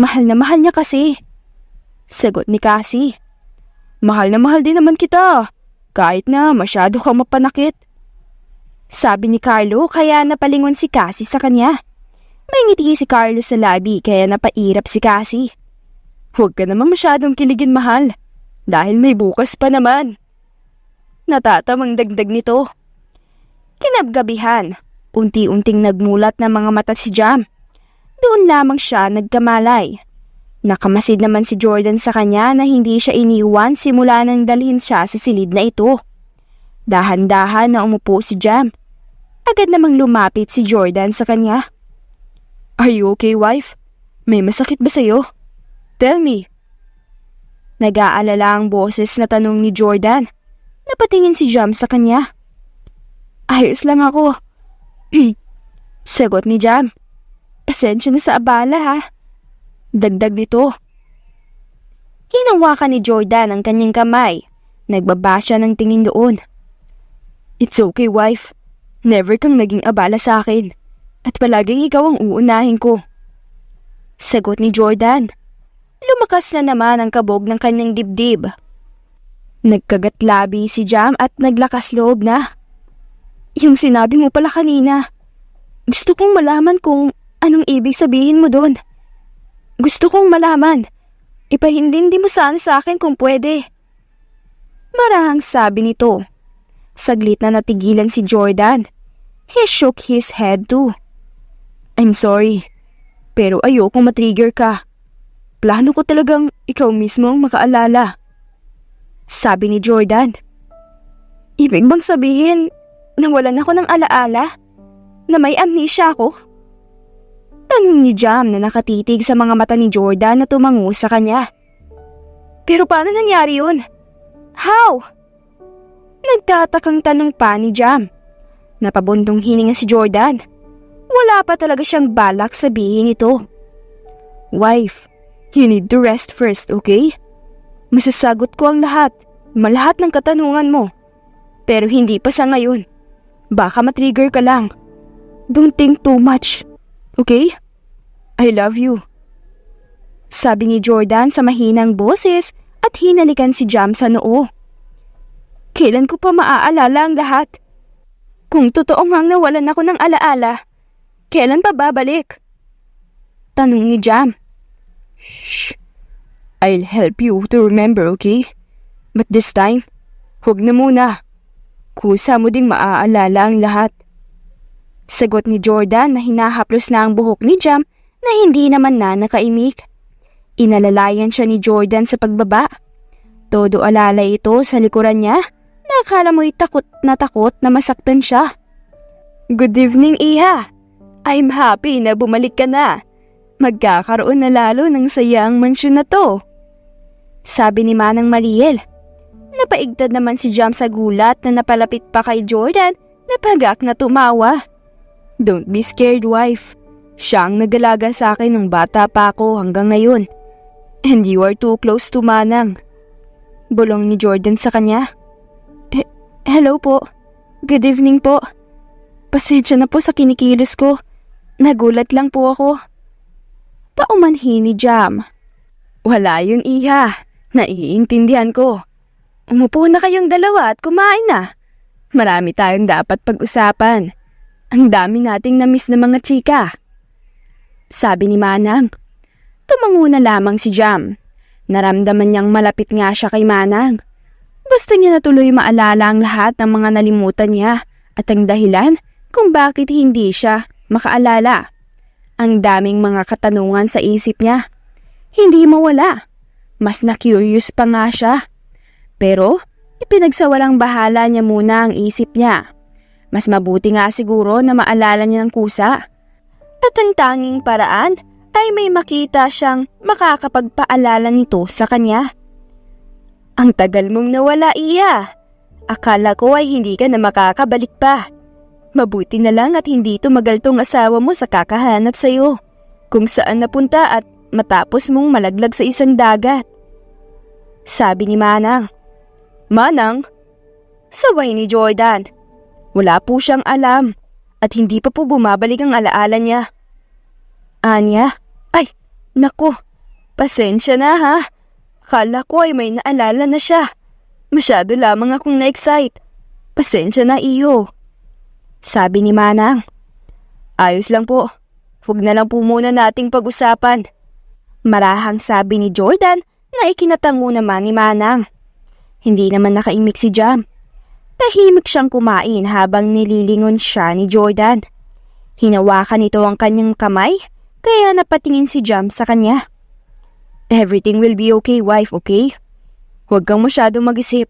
Mahal na mahal niya kasi. Sagot ni Cassie. Mahal na mahal din naman kita. Kahit na masyado kang mapanakit. Sabi ni Carlo kaya napalingon si Cassie sa kanya. May ngiti si Carlo sa labi kaya napairap si Cassie. Huwag ka naman masyadong kiligin, mahal. Dahil may bukas pa naman. Natatamang dagdag nito. Kinabgabihan. Unti-unting nagmulat ng mga mata si Jam. Doon lamang siya nagkamalay. Nakamasid naman si Jordan sa kanya na hindi siya iniwan simula nang dalhin siya sa silid na ito. Dahan-dahan na umupo si Jam. Agad namang lumapit si Jordan sa kanya. Are you okay, wife? May masakit ba sa'yo? Tell me. Nag-aalala ang boses na tanong ni Jordan. Napatingin si Jam sa kanya. Ayos lang ako. Sagot ni Jam. Pasensya na sa abala ha. Dagdag nito. Hinawakan ni Jordan ang kanyang kamay. Nagbaba siya ng tingin doon. It's okay, wife. Never kang naging abala sa akin. At palaging ikaw ang uunahin ko. Sagot ni Jordan. Lumakas na naman ang kabog ng kanyang dibdib. Nagkagat-labi si Jam at naglakas loob na. Yung sinabi mo pala kanina. Gusto kong malaman kung anong ibig sabihin mo doon. Gusto kong malaman. Ipahindindi mo sana sa akin kung pwede. Marahang sabi nito. Saglit na natigilan si Jordan. He shook his head too. I'm sorry, pero ayokong matrigger ka. Plano ko talagang ikaw mismo ang makaalala. Sabi ni Jordan. Ibig bang sabihin, nawalan ako ng alaala? Na may amnesia ako? Tanong ni Jam na nakatitig sa mga mata ni Jordan na tumango sa kanya. Pero paano nangyari yun? How? Nagtatakang tanong pa ni Jam. Napabundong hininga si Jordan. Wala pa talaga siyang balak sabihin ito. Wife, you need to rest first, okay? Masasagot ko ang lahat, malahat ng katanungan mo. Pero hindi pa sa ngayon. Baka matrigger ka lang. Don't think too much, okay? I love you. Sabi ni Jordan sa mahinang boses at hinalikan si Jam sa noo. Kailan ko pa maaalala ang lahat? Kung totoo ngang nawalan ako ng alaala, kailan pa babalik? Tanong ni Jam. Shh. I'll help you to remember, okay? But this time, huwag na muna. Kusa mo ding maaalala ang lahat. Sagot ni Jordan na hinahaplos na ang buhok ni Jam na hindi naman na nakaimik. Inalalayan siya ni Jordan sa pagbaba. Todo alala ito sa likuran niya. Nakala mo'y takot na masaktan siya. Good evening, Iha. I'm happy na bumalik ka na. Magkakaroon na lalo ng saya ang mansyon na to. Sabi ni Manang Mariel. Napaigtad naman si Jam sa gulat na napalapit pa kay Jordan na pagak na tumawa. Don't be scared, wife. Siya ang nagalaga sa akin nung bata pa ako hanggang ngayon. And you are too close to Manang. Bulong ni Jordan sa kanya. Hello po. Good evening po. Pasensya na po sa kinikilos ko. Nagulat lang po ako. Paumanhin ni Jam. Wala yun, Iha. Naiintindihan ko. Umupo na kayong dalawa at kumain na. Marami tayong dapat pag-usapan. Ang dami nating namiss na mga chika. Sabi ni Manang. Tumango na lamang si Jam. Naramdaman niyang malapit nga siya kay Manang. Gusto niya na tuloy maalala ang lahat ng mga nalimutan niya at ang dahilan kung bakit hindi siya makaalala. Ang daming mga katanungan sa isip niya. Hindi mawala. Mas na-curious pa nga siya. Pero ipinagsawalang bahala niya muna ang isip niya. Mas mabuti nga siguro na maalala niya ng kusa. At ang tanging paraan ay may makita siyang makakapagpaalala nito sa kanya. Ang tagal mong nawala, Iya. Akala ko ay hindi ka na makakabalik pa. Mabuti na lang at hindi tumagal tong asawa mo sa kakahanap sa'yo. Kung saan napunta at matapos mong malaglag sa isang dagat. Sabi ni Manang. Manang? Sabay ni Jordan. Wala po siyang alam at hindi pa po bumabalik ang alaala niya. Anya? Ay, naku. Pasensya na ha. Kala ko ay may naalala na siya. Masyado lamang akong na-excite. Pasensya na, Iho. Sabi ni Manang. Ayos lang po. Huwag na lang po muna nating pag-usapan. Marahang sabi ni Jordan na ikinatango naman ni Manang. Hindi naman nakaimik si Jam. Tahimik siyang kumain habang nililingon siya ni Jordan. Hinawakan nito ang kanyang kamay kaya napatingin si Jam sa kanya. Everything will be okay, wife, okay? Huwag kang masyadong mag-isip.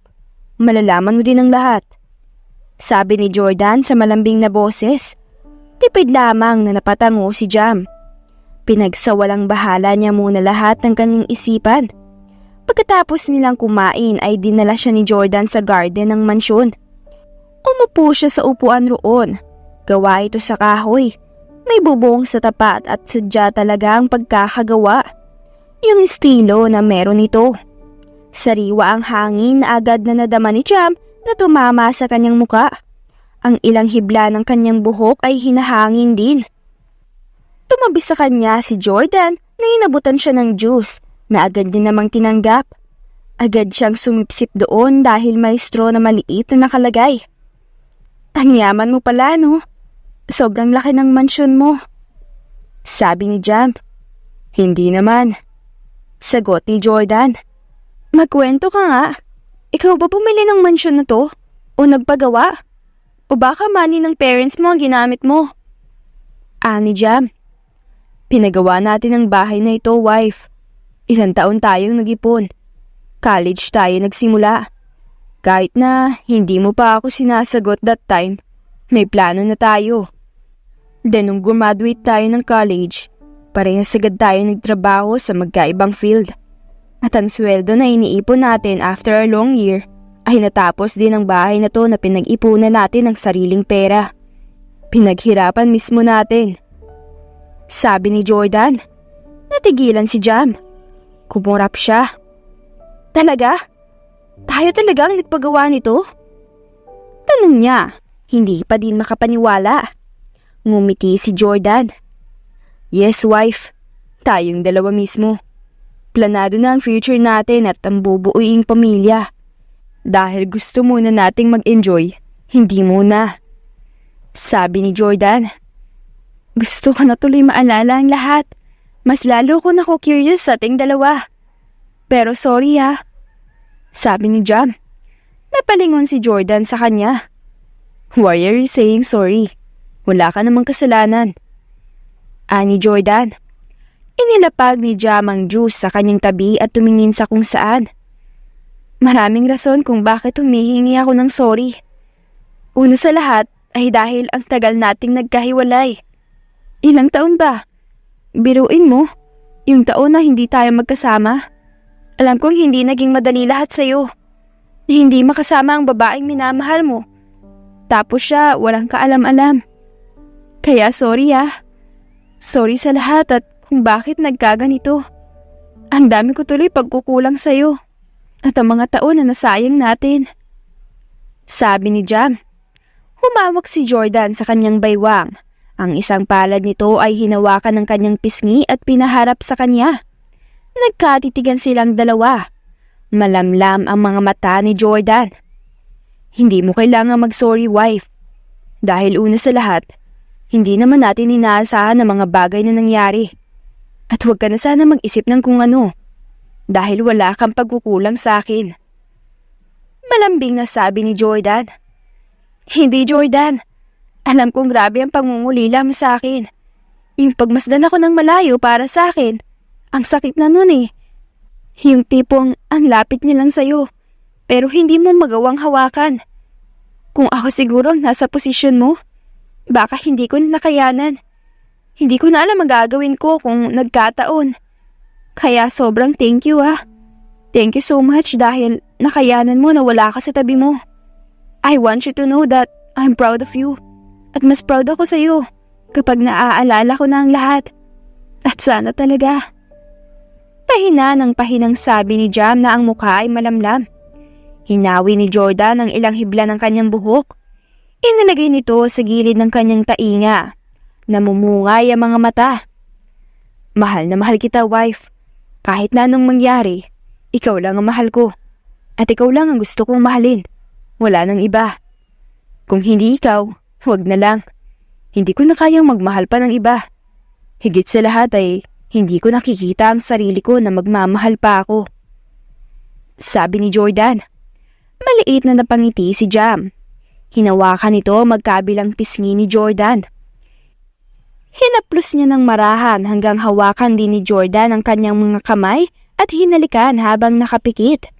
Malalaman mo din ang lahat. Sabi ni Jordan sa malambing na boses. Tipid lamang na napatango si Jam. Pinagsawalang bahala niya muna lahat ng kanyang isipan. Pagkatapos nilang kumain ay dinala siya ni Jordan sa garden ng mansyon. Umupo siya sa upuan roon. Gawa ito sa kahoy. May bubong sa tapat at sadya talaga ang pagkakagawa. Yung estilo na meron ito. Sariwa ang hangin na agad na nadama ni Jam na tumama sa kanyang muka. Ang ilang hibla ng kanyang buhok ay hinahangin din. Tumabi sa kanya si Jordan na inabutan siya ng juice na agad din namang tinanggap. Agad siyang sumipsip doon dahil may straw na maliit na nakalagay. Ang yaman mo pala, no? Sobrang laki ng mansyon mo. Sabi ni Jam. Hindi naman. Sagot ni Jordan. Magkwento ka nga. Ikaw ba bumili ng mansyon na to? O nagpagawa? O baka money ng parents mo ang ginamit mo? Ani Jam. Pinagawa natin ang bahay na ito, wife. Ilang taon tayong nag-ipon. College tayo nagsimula. Kahit na hindi mo pa ako sinasagot that time, may plano na tayo. Then nung graduate tayo ng college, parehas agad tayo nagtrabaho sa magkaibang field. At ang sweldo na iniipon natin after a long year ay natapos din ang bahay na to na pinag-ipunan natin ng sariling pera. Pinaghirapan mismo natin. Sabi ni Jordan. Natigilan si Jam. Kumurap siya. Talaga? Tayo talaga ang nagpagawa nito? Tanong niya, hindi pa din makapaniwala. Ngumiti si Jordan. Yes, wife. Tayong dalawa mismo. Planado na ang future natin at ang bubuuing pamilya. Dahil gusto muna nating mag-enjoy, hindi muna. Sabi ni Jordan. Gusto ko na tuloy maalala ang lahat. Mas lalo ko na curious sa ating dalawa. Pero sorry ha. Sabi ni Jam. Napalingon si Jordan sa kanya. Why are you saying sorry? Wala ka namang kasalanan. Ani Jordan. Inilapag ni Jam ang juice sa kanyang tabi at tumingin sa kung saan. Maraming rason kung bakit humihingi ako ng sorry. Una sa lahat ay dahil ang tagal nating nagkahiwalay. Ilang taon ba? Biruin mo, yung taon na hindi tayo magkasama. Alam kong hindi naging madali lahat sa'yo. Hindi makasama ang babaeng minamahal mo. Tapos siya walang kaalam-alam. Kaya sorry ah. Sorry sa lahat at kung bakit nagkaganito. Ang dami ko tuloy pagkukulang sa'yo. At ang mga taon na nasayang natin. Sabi ni Jam. Humawak si Jordan sa kanyang baywang. Ang isang palad nito ay hinawakan ng kanyang pisngi at pinaharap sa kanya. Nagkatitigan silang dalawa. Malamlam ang mga mata ni Jordan. Hindi mo kailangang mag-sorry, wife. Dahil una sa lahat, hindi naman natin inaasahan ang mga bagay na nangyari. At huwag ka na sana mag-isip ng kung ano. Dahil wala kang pagkukulang sa akin. Malambing na sabi ni Jordan. Hindi, Jordan. Alam kong grabe ang pangungulila mo sa akin. Yung pagmasdan ako ng malayo para sa akin, ang sakit na nun eh. Yung tipong ang lapit niya lang sa'yo, pero hindi mo magawang hawakan. Kung ako siguro nasa posisyon mo, baka hindi ko na nakayanan. Hindi ko na alam ang gagawin ko kung nagkataon. Kaya sobrang thank you ah. Thank you so much dahil nakayanan mo na wala ka sa tabi mo. I want you to know that I'm proud of you. At mas proud ako sa iyo kapag naaalala ko na ang lahat. At sana talaga. Pahina ng pahinang sabi ni Jam na ang mukha ay malamlam. Hinawi ni Jordan ang ilang hibla ng kanyang buhok. Inilagay nito sa gilid ng kanyang tainga. Namumungay ang mga mata. Mahal na mahal kita, wife. Kahit na anong mangyari, ikaw lang ang mahal ko. At ikaw lang ang gusto kong mahalin. Wala nang iba. Kung hindi ikaw, huwag na lang. Hindi ko na kayang magmahal pa ng iba. Higit sa lahat ay hindi ko nakikita ang sarili ko na magmamahal pa ako. Sabi ni Jordan. Maliit na napangiti si Jam. Hinawakan nito magkabilang pisngi ni Jordan. Hinaplos niya ng marahan hanggang hawakan din ni Jordan ang kanyang mga kamay at hinalikan habang nakapikit.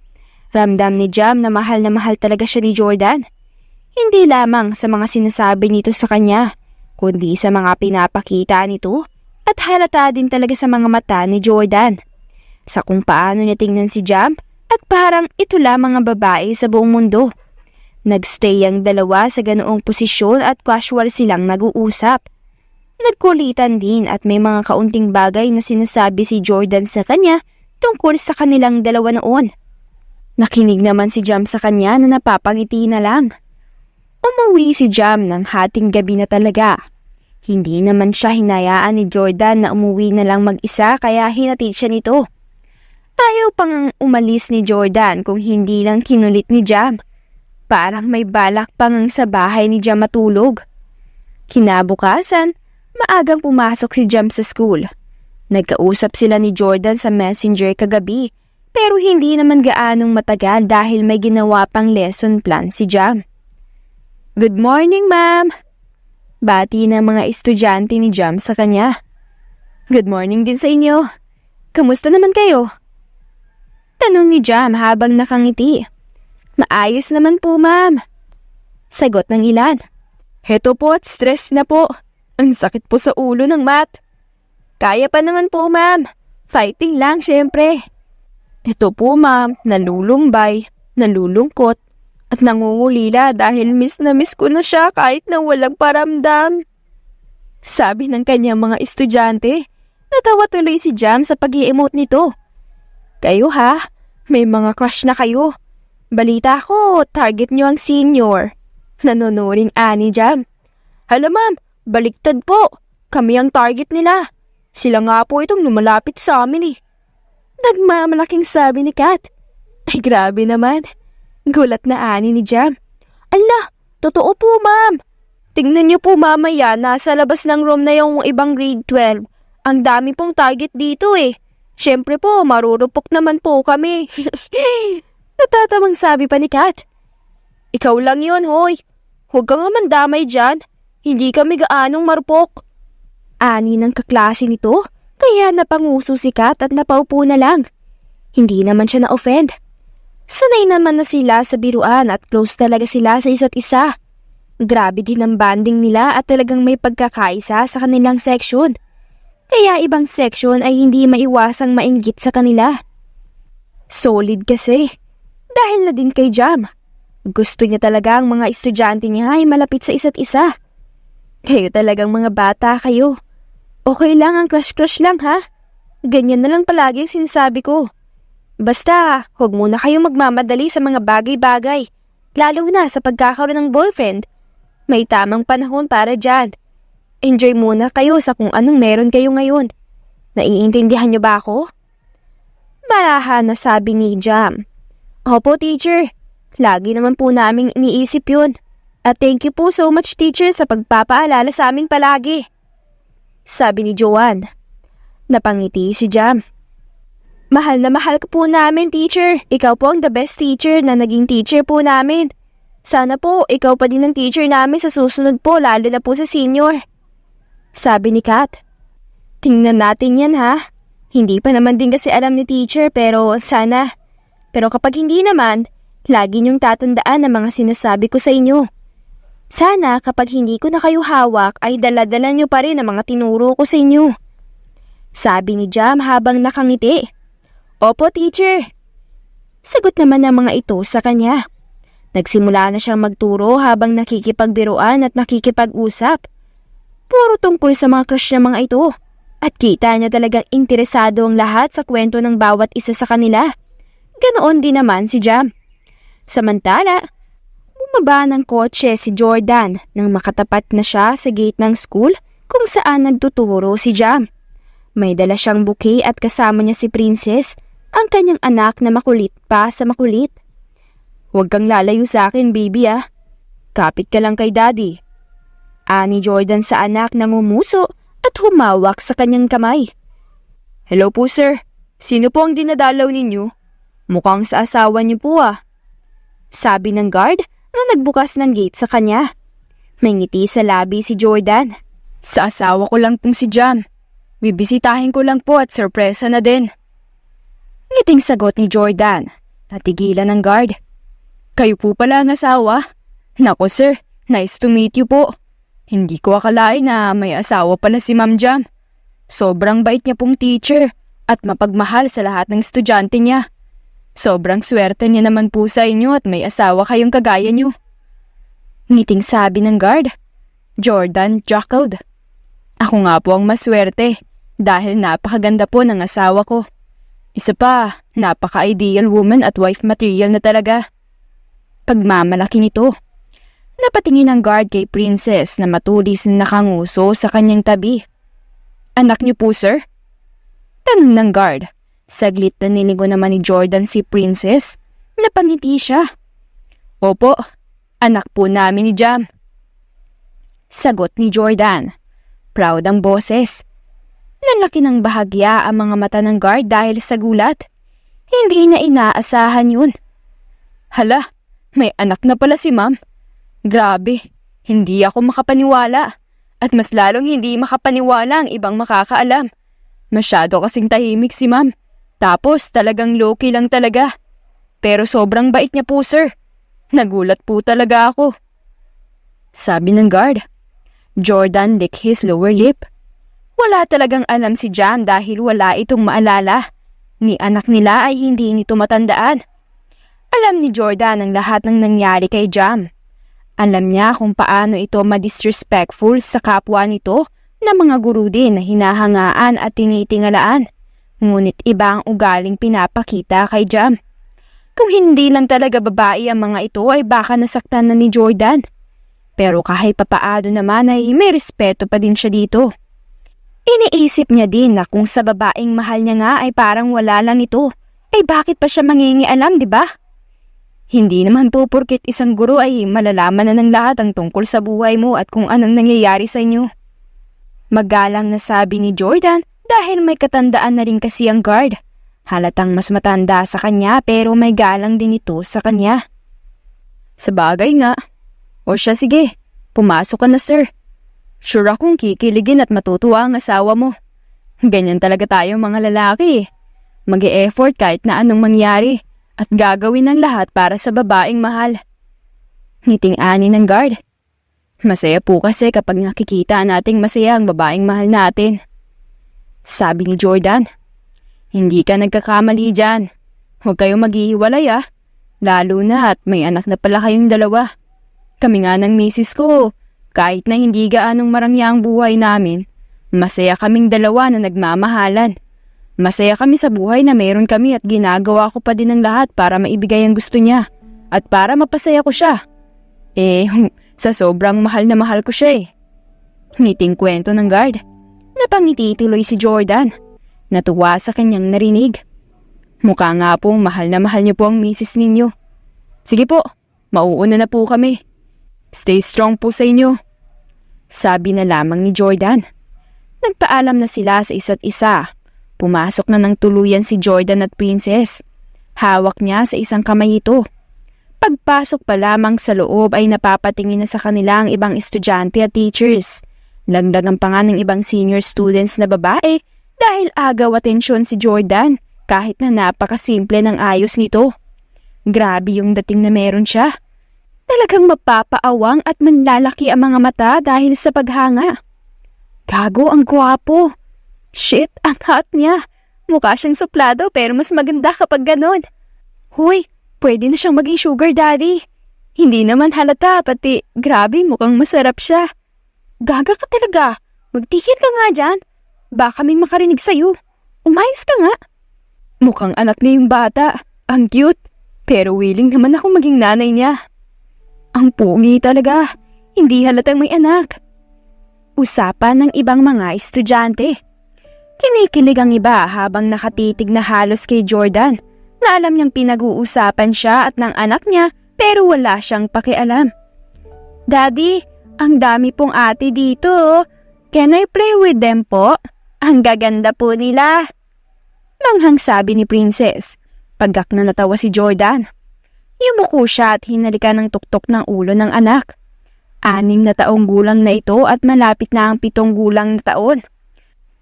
Ramdam ni Jam na mahal talaga siya ni Jordan. Hindi lamang sa mga sinasabi nito sa kanya, kundi sa mga pinapakita nito at halata din talaga sa mga mata ni Jordan. Sa kung paano niya tingnan si Jam at parang ito lamang ang babae sa buong mundo. Nagstay ang dalawa sa ganoong posisyon at casual silang nag-uusap. Nagkulitan din at may mga kaunting bagay na sinasabi si Jordan sa kanya tungkol sa kanilang dalawa noon. Nakinig naman si Jam sa kanya na napapangiti na lang. Umuwi si Jam ng hating gabi na talaga. Hindi naman siya hinayaan ni Jordan na umuwi na lang mag-isa kaya hinatid siya nito. Ayaw pang umalis ni Jordan kung hindi lang kinulit ni Jam. Parang may balak pang sa bahay ni Jam matulog. Kinabukasan, maagang pumasok si Jam sa school. Nagkausap sila ni Jordan sa messenger kagabi pero hindi naman gaanong matagal dahil may ginawa pang lesson plan si Jam. "Good morning, ma'am!" Bati ng mga estudyante ni Jam sa kanya. "Good morning din sa inyo. Kamusta naman kayo?" Tanong ni Jam habang nakangiti. "Maayos naman po, ma'am." Sagot ng ilan. "Heto po at stress na po. Ang sakit po sa ulo ng math." "Kaya pa naman po, ma'am. Fighting lang, syempre." "Ito po, ma'am, nalulumbay, nalulungkot, at nangungulila dahil miss na miss ko na siya kahit na walang paramdam." Sabi ng kanyang mga estudyante. Natawa tuloy si Jam sa pag-i-emote nito. "Kayo ha? May mga crush na kayo. Balita ko, target nyo ang senior." Nanonoring ani Jam. "Hala ma'am, baliktad po. Kami ang target nila. Sila nga po itong lumalapit sa amin eh." Nagmamalaking sabi ni Kat. Ay grabe naman. Gulat na ani ni Jam. "Ala, totoo po ma'am. Tingnan niyo po mamaya, nasa labas ng room na yung ibang grade 12. Ang dami pong target dito eh. Siyempre po, marurupok naman po kami." Natatamang sabi pa ni Kat. "Ikaw lang yun, hoy. Huwag kang mandamay dyan. Hindi kami gaanong marupok." Ani ng kaklase nito, kaya napanguso si Kat at napaupo na lang. Hindi naman siya na-offend. Sanay naman na sila sa biruan at close talaga sila sa isa't isa. Grabe din ang banding nila at talagang may pagkakaisa sa kanilang section. Kaya ibang section ay hindi maiwasang mainggit sa kanila. Solid kasi. Dahil na din kay Jam. Gusto niya talaga ang mga estudyante niya ay malapit sa isa't isa. Kayo talagang mga bata kayo. Okay lang ang crush-crush lang ha. Ganyan na lang palagi ang sinasabi ko. Basta, huwag muna kayong magmamadali sa mga bagay-bagay. Lalo na sa pagkakaroon ng boyfriend. May tamang panahon para dyan. Enjoy muna kayo sa kung anong meron kayo ngayon. Naiintindihan niyo ba ako? Marahan na sabi ni Jam. "Opo, teacher. Lagi naman po naming iniisip yun. At thank you po so much, teacher, sa pagpapaalala sa amin palagi." Sabi ni Joanne. Napangiti si Jam. "Mahal na mahal ka po namin, teacher. Ikaw po ang the best teacher na naging teacher po namin. Sana po, ikaw pa din ang teacher namin sa susunod po, lalo na po sa senior." Sabi ni Kat. "Tingnan natin yan ha. Hindi pa naman din kasi alam ni teacher pero sana. Pero kapag hindi naman, lagi niyong tatandaan ang mga sinasabi ko sa inyo. Sana kapag hindi ko na kayo hawak ay dala-dala niyo pa rin ang mga tinuro ko sa inyo." Sabi ni Jam habang nakangiti. "Opo, teacher." Sagot naman ng mga ito sa kanya. Nagsimula na siyang magturo habang nakikipagbiruan at nakikipag-usap. Puro tungkol sa mga crush ng mga ito. At kita niya talagang interesado ang lahat sa kwento ng bawat isa sa kanila. Ganoon din naman si Jam. Samantala, bumaba ng kotse si Jordan nang makatapat na siya sa gate ng school kung saan nagtuturo si Jam. May dala siyang bouquet at kasama niya si Princess, ang kanyang anak na makulit pa sa makulit. "Huwag kang lalayo sa akin, baby ah. Kapit ka lang kay daddy." Ani Jordan sa anak na ngumuso at humawak sa kanyang kamay. "Hello po sir. Sino po ang dinadalaw ninyo? Mukhang sa asawa niyo po ah." Sabi ng guard na nagbukas ng gate sa kanya. May ngiti sa labi si Jordan. "Sa asawa ko lang pong si Jam. Bibisitahin ko lang po at sorpresa na din." Ngiting sagot ni Jordan. Natigilan ng guard. "Kayo po pala ang asawa? Nako sir, nice to meet you po. Hindi ko akalain na may asawa pala si Ma'am Jam. Sobrang bait niya pong teacher at mapagmahal sa lahat ng estudyante niya. Sobrang swerte niya naman po sa inyo at may asawa kayong kagaya niyo." Ngiting sabi ng guard. Jordan chuckled. "Ako nga po ang maswerte dahil napakaganda po ng asawa ko. Isa pa, napaka-ideal woman at wife material na talaga." Pagmamalaki nito. Napatingin ang guard kay Princess na matulis na nakanguso sa kanyang tabi. Anak niyo po, sir? Tanong ng guard. Saglit na niligo naman ni Jordan si Princess. Napangiti siya. Opo, anak po namin ni Jam. Sagot ni Jordan. Proud ang boses. Nanlaki ng bahagya ang mga mata ng guard dahil sa gulat. Hindi na inaasahan yun. Hala, may anak na pala si ma'am. Grabe, hindi ako makapaniwala. At mas lalong hindi makapaniwala ang ibang makakaalam. Masyado kasing tahimik si ma'am. Tapos talagang low-key lang talaga. Pero sobrang bait niya po, sir. Nagulat po talaga ako. Sabi ng guard. Jordan licked his lower lip. Wala talagang alam si Jam dahil wala itong maalala. Ni anak nila ay hindi nito matandaan. Alam ni Jordan ang lahat ng nangyari kay Jam. Alam niya kung paano ito ma-disrespectful sa kapwa nito na mga guru din na hinahangaan at tinitingalaan. Ngunit iba ang ugaling pinapakita kay Jam. Kung hindi lang talaga babae ang mga ito ay baka nasaktan na ni Jordan. Pero kahit papaado naman ay may respeto pa din siya dito. Iniisip niya din na kung sa babaeng mahal niya nga ay parang wala lang ito, ay bakit pa siya mangingialam, di ba? Hindi naman po porkit isang guro ay malalaman na ng lahat ang tungkol sa buhay mo at kung anong nangyayari sa inyo. Magalang na sabi ni Jordan dahil may katandaan na rin kasi ang guard. Halatang mas matanda sa kanya pero may galang din ito sa kanya. Sabagay nga. O siya sige, pumasok ka na sir. Sure akong kikiligin at matutuwa ang asawa mo. Ganyan talaga tayo mga lalaki. Mag-e-effort kahit na anong mangyari. At gagawin ng lahat para sa babaeng mahal. Ngiting-ani ng guard. Masaya po kasi kapag nakikita nating masaya ang babaeng mahal natin. Sabi ni Jordan. Hindi ka nagkakamali dyan. Huwag kayong maghihiwalay Lalo na at may anak na pala kayong dalawa. Kami nga ng misis ko, kahit na hindi gaanong marangya ang buhay namin, masaya kaming dalawa na nagmamahalan. Masaya kami sa buhay na meron kami at ginagawa ko pa din ang lahat para maibigay ang gusto niya at para mapasaya ko siya. Sa sobrang mahal na mahal ko siya Ngiting kwento ng guard. Napangiti tuloy si Jordan. Natuwa sa kanyang narinig. Mukha nga pong mahal na mahal niyo po ang misis ninyo. Sige po, mauuna na po kami. Stay strong po sa inyo. Sabi na lamang ni Jordan. Nagpaalam na sila sa isa't isa. Pumasok na ng tuluyan si Jordan at Princess. Hawak niya sa isang kamay ito. Pagpasok pa lamang sa loob ay napapatingin na sa kanila ang ibang estudyante at teachers. Lagdagan pa nga ng ibang senior students na babae dahil agaw atensyon si Jordan kahit na napakasimple ng ayos nito. Grabe yung dating na meron siya. Talagang mapapaawang at manlalaki ang mga mata dahil sa paghanga. Gago, ang gwapo. Shit, ang hot niya. Mukha siyang suplado pero mas maganda kapag ganon. Huy, pwede na siyang maging sugar daddy. Hindi naman halata, pati grabe mukhang masarap siya. Gaga ka talaga. Magtikit ka nga dyan. Baka may makarinig sa'yo. Umayos ka nga. Mukhang anak niya yung bata. Ang cute. Pero willing naman ako maging nanay niya. Ang pogi talaga. Hindi halatang may anak. Usapan ng ibang mga estudyante. Kinikilig ang iba habang nakatitig na halos kay Jordan na alam niyang pinag-uusapan siya at ng anak niya pero wala siyang pakialam. Daddy, ang dami pong ate dito. Can I play with them po? Ang gaganda po nila. Manghang sabi ni Princess. Pagak na natawa si Jordan. Yumuko siya at hinalikan ng tuktok ng ulo ng anak. 6 na taong gulang na ito at malapit na ang 7 gulang na taon.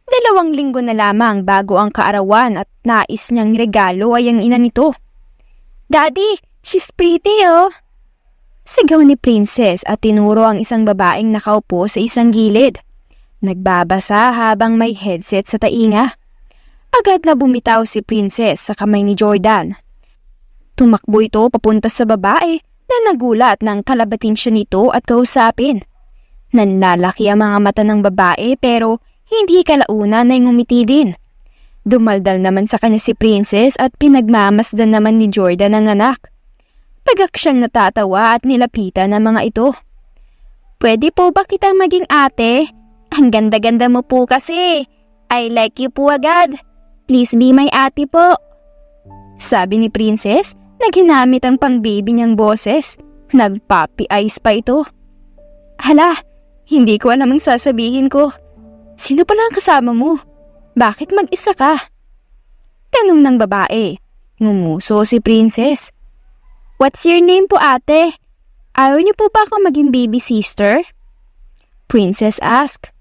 2 linggo na lamang bago ang kaarawan at nais niyang regalo ay ang ina nito. Daddy, she's pretty Sigaw ni Princess at tinuro ang isang babaeng nakaupo sa isang gilid. Nagbabasa habang may headset sa tainga. Agad na bumitaw si Princess sa kamay ni Jordan. Tumakbo ito papunta sa babae na nagulat nang kalabatin siya nito at kausapin. Nanlalaki ang mga mata ng babae pero hindi kalaunan ay ngumiti din. Dumaldal naman sa kanya si Princess at pinagmamasdan naman ni Jordan ang anak. Tagak siyang natatawa at nilapitan ng mga ito. Pwede po ba kitang maging ate? Ang ganda-ganda mo po kasi. I like you po agad. Please be my ate po. Sabi ni Princess, naghinamit ang pang-baby niyang boses. Nag-puppy eyes pa ito. Hala, hindi ko alam ang sasabihin ko. Sino pala ang kasama mo? Bakit mag-isa ka? Tanong ng babae. Ngumuso si Princess. What's your name po ate? Ayaw niyo po ba akong maging baby sister? Princess asked.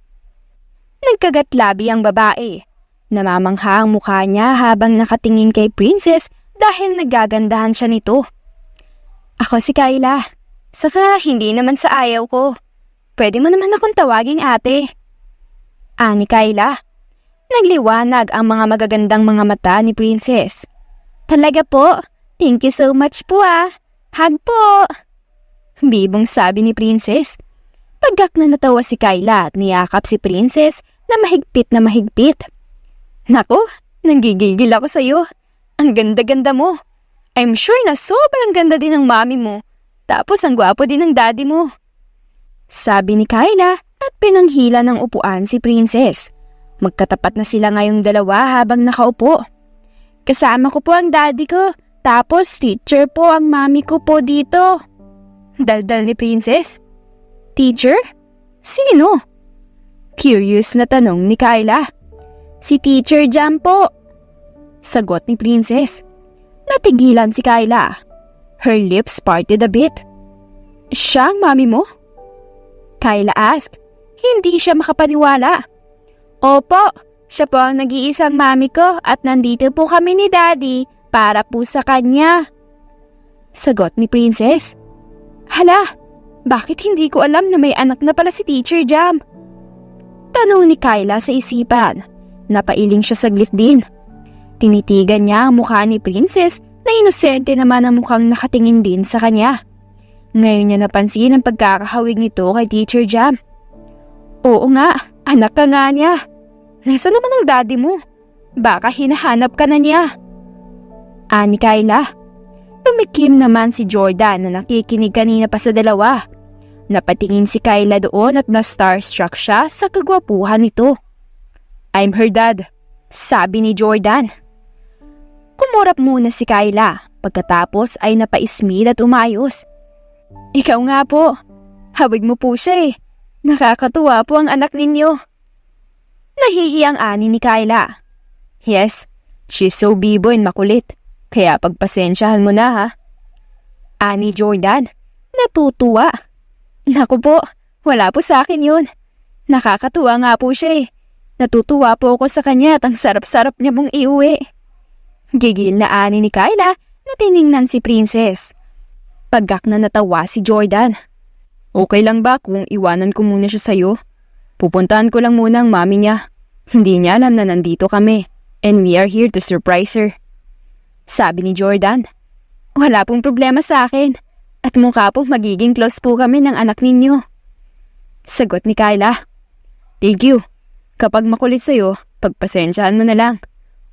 Nagkagat-labi ang babae. Namamangha ang mukha niya habang nakatingin kay Princess dahil nagagandahan siya nito. Ako si Kyla. Saka hindi naman sa ayaw ko. Pwede mo naman akong tawaging ate. Ani Kyla. Nagliwanag ang mga magagandang mga mata ni Princess. Talaga po? Thank you so much po ah. Hug po. Bibong sabi ni Princess. Pagkak na natawa si Kyla at niyakap si Princess na mahigpit na mahigpit. Naku, nanggigigil ako sa'yo. Ang ganda-ganda mo. I'm sure na sobrang ganda din ng mami mo. Tapos ang gwapo din ng daddy mo. Sabi ni Kyla at pinanghila ng upuan si Princess. Magkatapat na sila ngayong dalawa habang nakaupo. Kasama ko po ang daddy ko. Tapos teacher po ang mami ko po dito. Daldal ni Princess. Teacher? Sino? Curious na tanong ni Kyla. Si Teacher Jam po. Sagot ni Princess. Natigilan si Kyla. Her lips parted a bit. Siya ang mami mo? Kyla asked. Hindi siya makapaniwala. Opo, siya po ang nag-iisang mami ko at nandito po kami ni Daddy para po sa kanya. Sagot ni Princess. Hala, bakit hindi ko alam na may anak na pala si Teacher Jam? Tanong ni Kyla sa isipan. Napailing siya saglit din. Tinitigan niya ang mukha ni Princess na inosente naman ang mukhang nakatingin din sa kanya. Ngayon niya napansin ang pagkakahawig nito kay Teacher Jam. Oo nga, anak ka nga niya. Nasaan naman ang daddy mo? Baka hinahanap ka na niya. Ani Kyla. Tumikim naman si Jordan na nakikinig kanina pa sa dalawa. Napatingin si Kyla doon at na-starstruck siya sa kagwapuhan nito. I'm her dad, sabi ni Jordan. Kumurap muna si Kyla, pagkatapos ay napaismil at umayos. Ikaw nga po, hawig mo po siya eh. Nakakatuwa po ang anak ninyo. Nahihiyang ani ni Kyla. Yes, she's so bibo and makulit, kaya pagpasensyahan mo na ha. Ani Jordan, natutuwa. Naku po, wala po sa akin yun. Nakakatuwa nga po siya eh. Natutuwa po ako sa kanya at ang sarap-sarap niya mong iuwi. Gigil na ani ni Kyla na tiningnan si Princess. Pagkak na natawa si Jordan. Okay lang ba kung iwanan ko muna siya sa'yo? Pupuntahan ko lang muna ang mami niya. Hindi niya alam na nandito kami and we are here to surprise her. Sabi ni Jordan. Wala pong problema sa akin at mukha pong magiging close po kami ng anak ninyo. Sagot ni Kyla. Thank you. Kapag makulit sa'yo, pagpasensyahan mo na lang.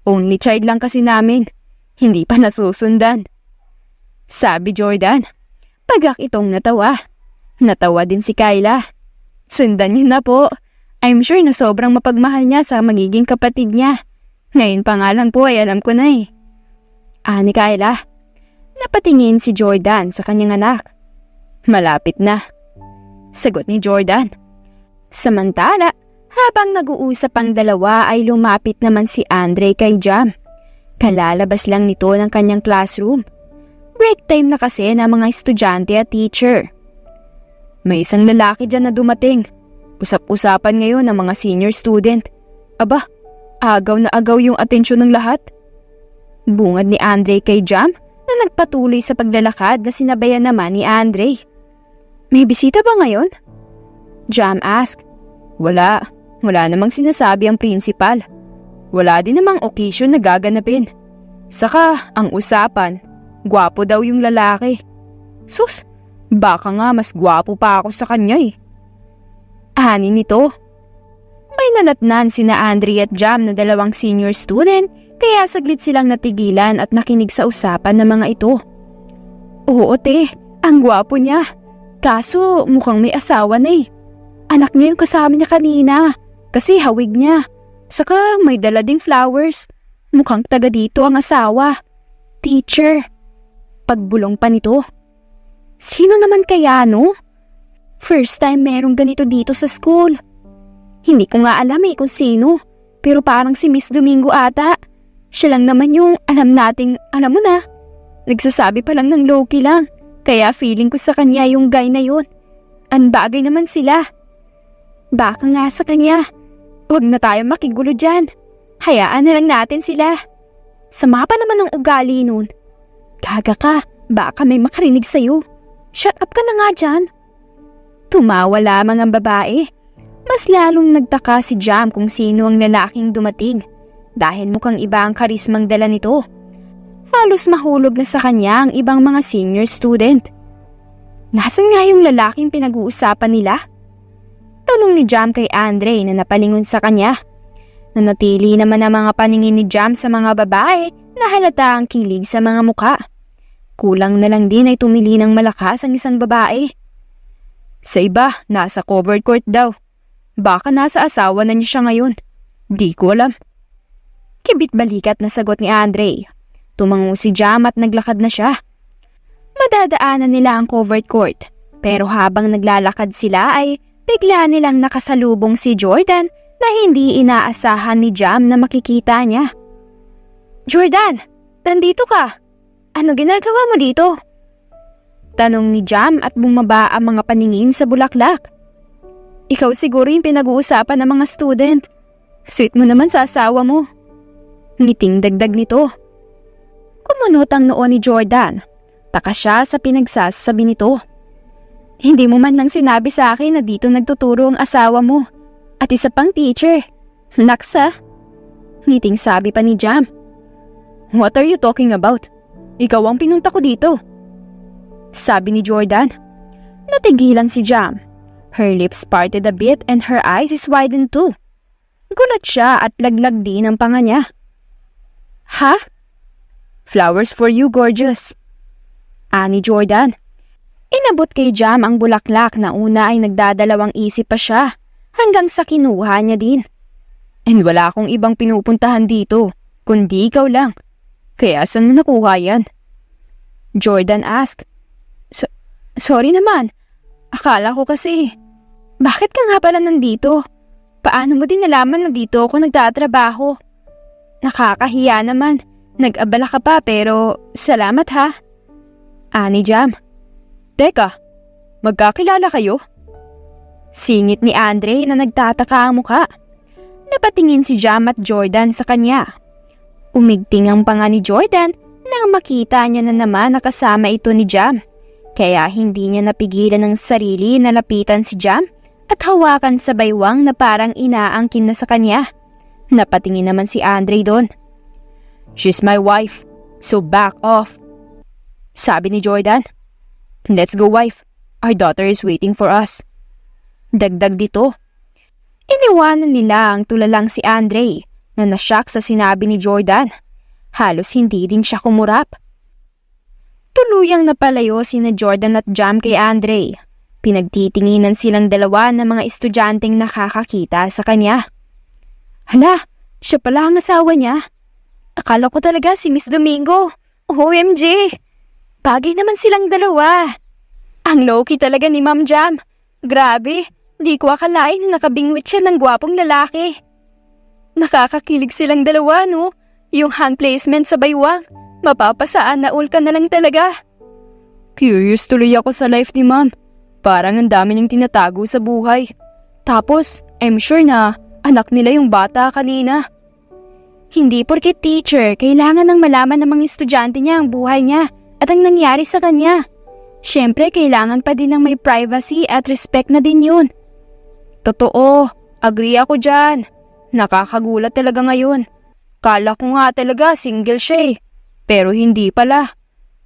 Only child lang kasi namin. Hindi pa nasusundan. Sabi Jordan. Pagak itong natawa. Natawa din si Kyla. Sundan niyo na po. I'm sure na sobrang mapagmahal niya sa magiging kapatid niya. Ngayon pa nga lang po ay alam ko na eh. Ani Kyla. Napatingin si Jordan sa kanyang anak. Malapit na. Sagot ni Jordan. Samantala, habang nag-uusap ang dalawa ay lumapit naman si Andre kay Jam. Kalalabas lang nito ng kanyang classroom. Break time na kasi ng mga estudyante at teacher. May isang lalaki dyan na dumating. Usap-usapan ngayon ng mga senior student. Aba, agaw na agaw yung atensyon ng lahat. Bungad ni Andre kay Jam na nagpatuloy sa paglalakad na sinabayan naman ni Andre. May bisita ba ngayon? Jam asked. Wala namang sinasabi ang principal. Wala din namang occasion na gaganapin. Saka, ang usapan, gwapo daw yung lalaki. Sus, baka nga mas gwapo pa ako sa kanya eh. Ani nito. May nanatnan sina Andre at Jam na dalawang senior student, kaya saglit silang natigilan at nakinig sa usapan ng mga ito. Oo, te. Ang gwapo niya. Kaso mukhang may asawa na eh. Anak niya yung kasama niya kanina. Kasi hawig niya. Saka may dala ding flowers. Mukhang taga dito ang asawa. Teacher. Pagbulong pa nito. Sino naman kaya no? First time merong ganito dito sa school. Hindi ko nga alam kung sino. Pero parang si Miss Domingo ata. Siya lang naman yung alam nating, alam mo na. Nagsasabi pa lang ng low-key lang. Kaya feeling ko sa kanya yung guy na yun. Ang bagay naman sila. Baka nga sa kanya. Huwag na tayo makigulo dyan. Hayaan na lang natin sila. Sama pa naman ang ugali nun. Gaga ka, baka may makarinig sa'yo. Shut up ka na nga dyan. Tumawa lamang ang babae. Mas lalong nagtaka si Jam kung sino ang lalaking dumating. Dahil mukhang iba ang karismang dala nito. Halos mahulog na sa kanya ang ibang mga senior student. Nasaan nga yung lalaking pinag-uusapan nila? Tanong ni Jam kay Andre na napalingon sa kanya. Nanatili naman ang mga paningin ni Jam sa mga babae na halata ang kilig sa mga muka. Kulang na lang din ay tumili ng malakas ang isang babae. Sa iba, nasa covered court daw. Baka nasa asawa na niya siya ngayon. Di ko alam. Kibit balikat na sagot ni Andre. Tumango si Jam at naglakad na siya. Madadaanan nila ang covered court. Pero habang naglalakad sila ay bigla nilang nakasalubong si Jordan na hindi inaasahan ni Jam na makikita niya. Jordan, nandito ka. Ano ginagawa mo dito? Tanong ni Jam at bumaba ang mga paningin sa bulaklak. Ikaw siguro yung pinag-uusapan ng mga student. Sweet mo naman sa asawa mo. Ngiting dagdag nito. Kumunot ang noo ni Jordan. Taka siya sa pinagsasabi nito. Hindi mo man lang sinabi sa akin na dito nagtuturo ang asawa mo. At isa pang teacher. Naksa. Ngiting sabi pa ni Jam. What are you talking about? Ikaw ang pinunta ko dito. Sabi ni Jordan. Natigilan si Jam. Her lips parted a bit and her eyes widened too. Gulat siya at laglag din ang panga niya. Ha? Flowers for you, gorgeous. Ani Jordan. Inabot kay Jam ang bulaklak na una ay nagdadalawang isip pa siya hanggang sa kinuha niya din. And wala akong ibang pinupuntahan dito, kundi ikaw lang. Kaya saan mo nakuha yan? Jordan asked. Sorry naman. Akala ko kasi. Bakit ka nga pala nandito? Paano mo din nalaman na dito ako nagtatrabaho? Nakakahiya naman. Nag-abala ka pa pero salamat ha. Ani Jam. Teka, magkakilala kayo? Singit ni Andre na nagtataka ang muka. Napatingin si Jam at Jordan sa kanya. Umigting ang panga ni Jordan nang makita niya na naman nakasama ito ni Jam. Kaya hindi niya napigilan ng sarili na lapitan si Jam at hawakan sa baywang na parang inaangkin na sa kanya. Napatingin naman si Andre doon. She's my wife, so back off. Sabi ni Jordan. Let's go, wife. Our daughter is waiting for us. Dagdag dito. Iniwanan nila ang tulalang si Andre na nashock sa sinabi ni Jordan. Halos hindi din siya kumurap. Tuluyang napalayo sina Jordan at Jam kay Andre. Pinagtitinginan silang dalawa ng mga estudyanteng nakakakita sa kanya. Hala, siya pala ang asawa niya. Akala ko talaga si Miss Domingo. OMG! Bagay naman silang dalawa. Ang low-key talaga ni Ma'am Jam. Grabe, di ko akalain na nakabingwit siya ng gwapong lalaki. Nakakakilig silang dalawa, no? Yung hand placement sa baywang. Mapapasaan na all ka na lang talaga. Curious tuloy ako sa life ni Ma'am. Parang ang dami niyang tinatago sa buhay. Tapos, I'm sure na anak nila yung bata kanina. Hindi porket teacher, kailangan nang malaman ng mga estudyante niya ang buhay niya at ang nangyari sa kanya. Siyempre, kailangan pa din ng may privacy at respect na din yun. Totoo, agree ako dyan. Nakakagulat talaga ngayon. Kala ko nga talaga single siya pero hindi pala.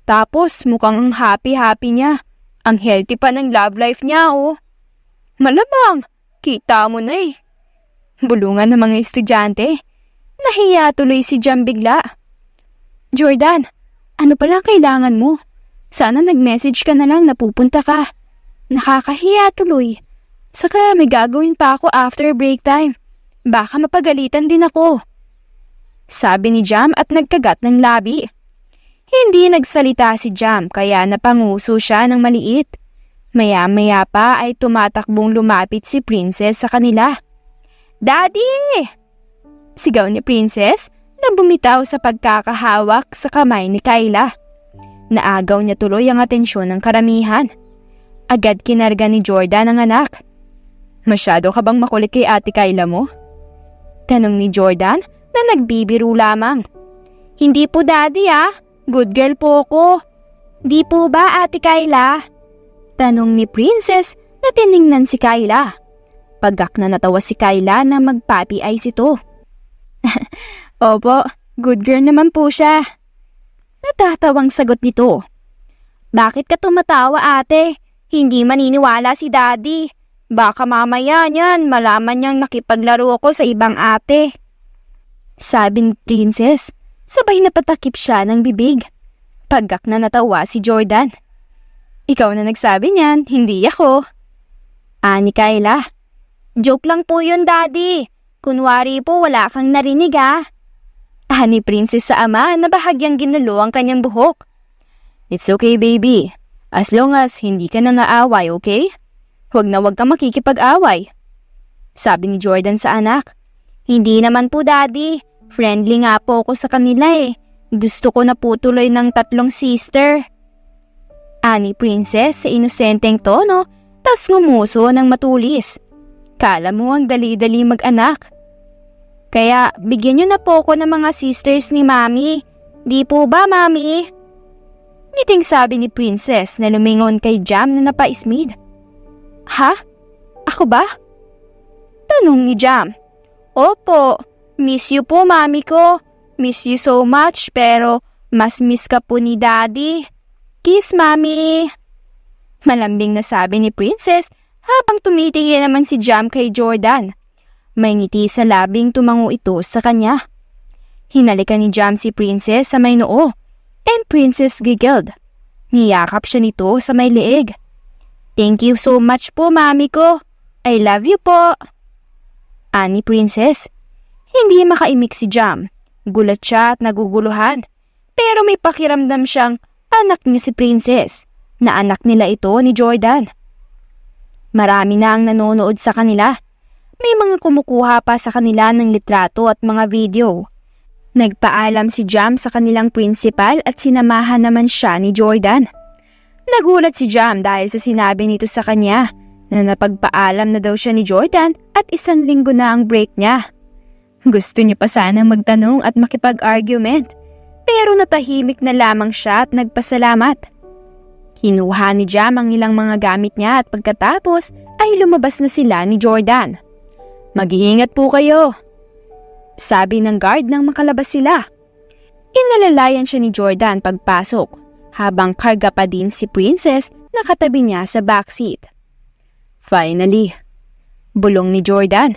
Tapos mukhang ang happy-happy niya. Ang healthy pa ng love life niya, oh. Malamang, kita mo na Bulungan ng mga estudyante. Nahiya tuloy si Jam bigla. Jordan, ano pala kailangan mo? Sana nag-message ka na lang na pupunta ka. Nakakahiya tuloy. Saka may gagawin pa ako after break time. Baka mapagalitan din ako. Sabi ni Jam at nagkagat ng labi. Hindi nagsalita si Jam kaya napanguso siya ng maliit. Maya-maya pa ay tumatakbong lumapit si Princess sa kanila. "Daddy!" Sigaw ni Princess na bumitaw sa pagkakahawak sa kamay ni Kyla. Naagaw niya tuloy ang atensyon ng karamihan. Agad kinarga ni Jordan ang anak. "Masyado ka bang makulit kay Ate Kyla mo?" Tanong ni Jordan na nagbibiro lamang. "Hindi po, Daddy Good girl po ako." "Di po ba, Ate Kyla?" Tanong ni Princess na tiningnan si Kyla. Pagak na natawa si Kyla na magpapi eyes ito. "Opo, good girl naman po siya." Natatawang sagot nito. "Bakit ka tumatawa, ate? Hindi maniniwala si Daddy. Baka mamaya niyan malaman niyang nakipaglaro ako sa ibang ate." Sabi ni Princess, sabay napatakip siya ng bibig. Pagak na natawa si Jordan. "Ikaw na nagsabi niyan, hindi ako." Ani Kyla. "Joke lang po yun, Daddy. Kunwari po wala kang narinig Ani Princess sa ama na bahagyang ginulo ang kanyang buhok. "It's okay, baby. As long as hindi ka na naaway, okay? Huwag ka makikipag-away." Sabi ni Jordan sa anak. "Hindi naman po, Daddy. Friendly nga po ako sa kanila Gusto ko na po tuloy ng 3 sister." Ani Princess sa inosenteng tono, tas ngumuso ng matulis. "Kala mo ang dali-dali mag-anak. Kaya bigyan niyo na po ako ng mga sisters ni Mami. Di po ba, Mami?" Ngiting sabi ni Princess na lumingon kay Jam na napaismid. "Ha? Ako ba?" Tanong ni Jam. "Opo, miss you po, Mami ko. Miss you so much, pero mas miss ka po ni Daddy. Kiss, Mami." Malambing na sabi ni Princess habang tumitingin naman si Jam kay Jordan. May ngiti sa labing tumango ito sa kanya. Hinalikan ni Jam si Princess sa may noo, and Princess giggled. Niyakap siya nito sa may leeg. "Thank you so much po, Mami ko. I love you po." Ani Princess. Hindi makaimik si Jam. Gulat siya at naguguluhan. Pero may pakiramdam siyang anak niya si Princess, na anak nila ito ni Jordan. Marami na ang nanonood sa kanila. May mga kumukuha pa sa kanila ng litrato at mga video. Nagpaalam si Jam sa kanilang principal at sinamahan naman siya ni Jordan. Nagulat si Jam dahil sa sinabi nito sa kanya na napagpaalam na daw siya ni Jordan at 1 linggo na ang break niya. Gusto niya pa sanang magtanong at makipag-argument, pero natahimik na lamang siya at nagpasalamat. Kinuha ni Jam ang ilang mga gamit niya at pagkatapos ay lumabas na sila ni Jordan. "Mag-iingat po kayo," sabi ng guard nang makalabas sila. Inalalayan siya ni Jordan pagpasok, habang karga pa din si Princess na katabi niya sa backseat. "Finally," bulong ni Jordan,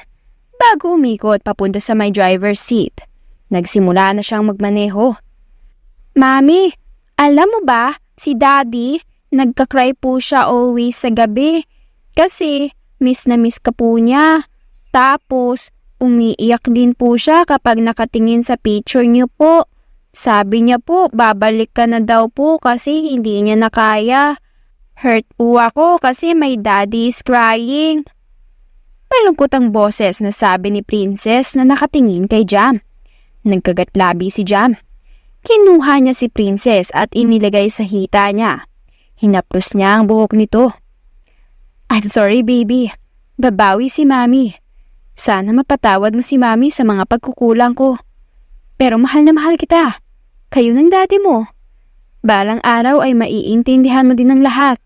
bago umikot papunta sa may driver's seat. Nagsimula na siyang magmaneho. "Mami, alam mo ba, si Daddy, nagka-cry po siya always sa gabi. Kasi miss na miss ka po niya. Tapos, umiiyak din po siya kapag nakatingin sa picture niyo po. Sabi niya po, babalik ka na daw po kasi hindi niya na kaya. Hurt po ako kasi my daddy is crying." Malungkot ang boses na sabi ni Princess na nakatingin kay Jam. Nagkagatlabi si Jam. Kinuha niya si Princess at inilagay sa hita niya. Hinaplos niya ang buhok nito. "I'm sorry, baby. Babawi si Mami. Sana mapatawad mo si Mami sa mga pagkukulang ko. Pero mahal na mahal kita. Kayo ng daddy mo. Balang araw ay maiintindihan mo din ng lahat."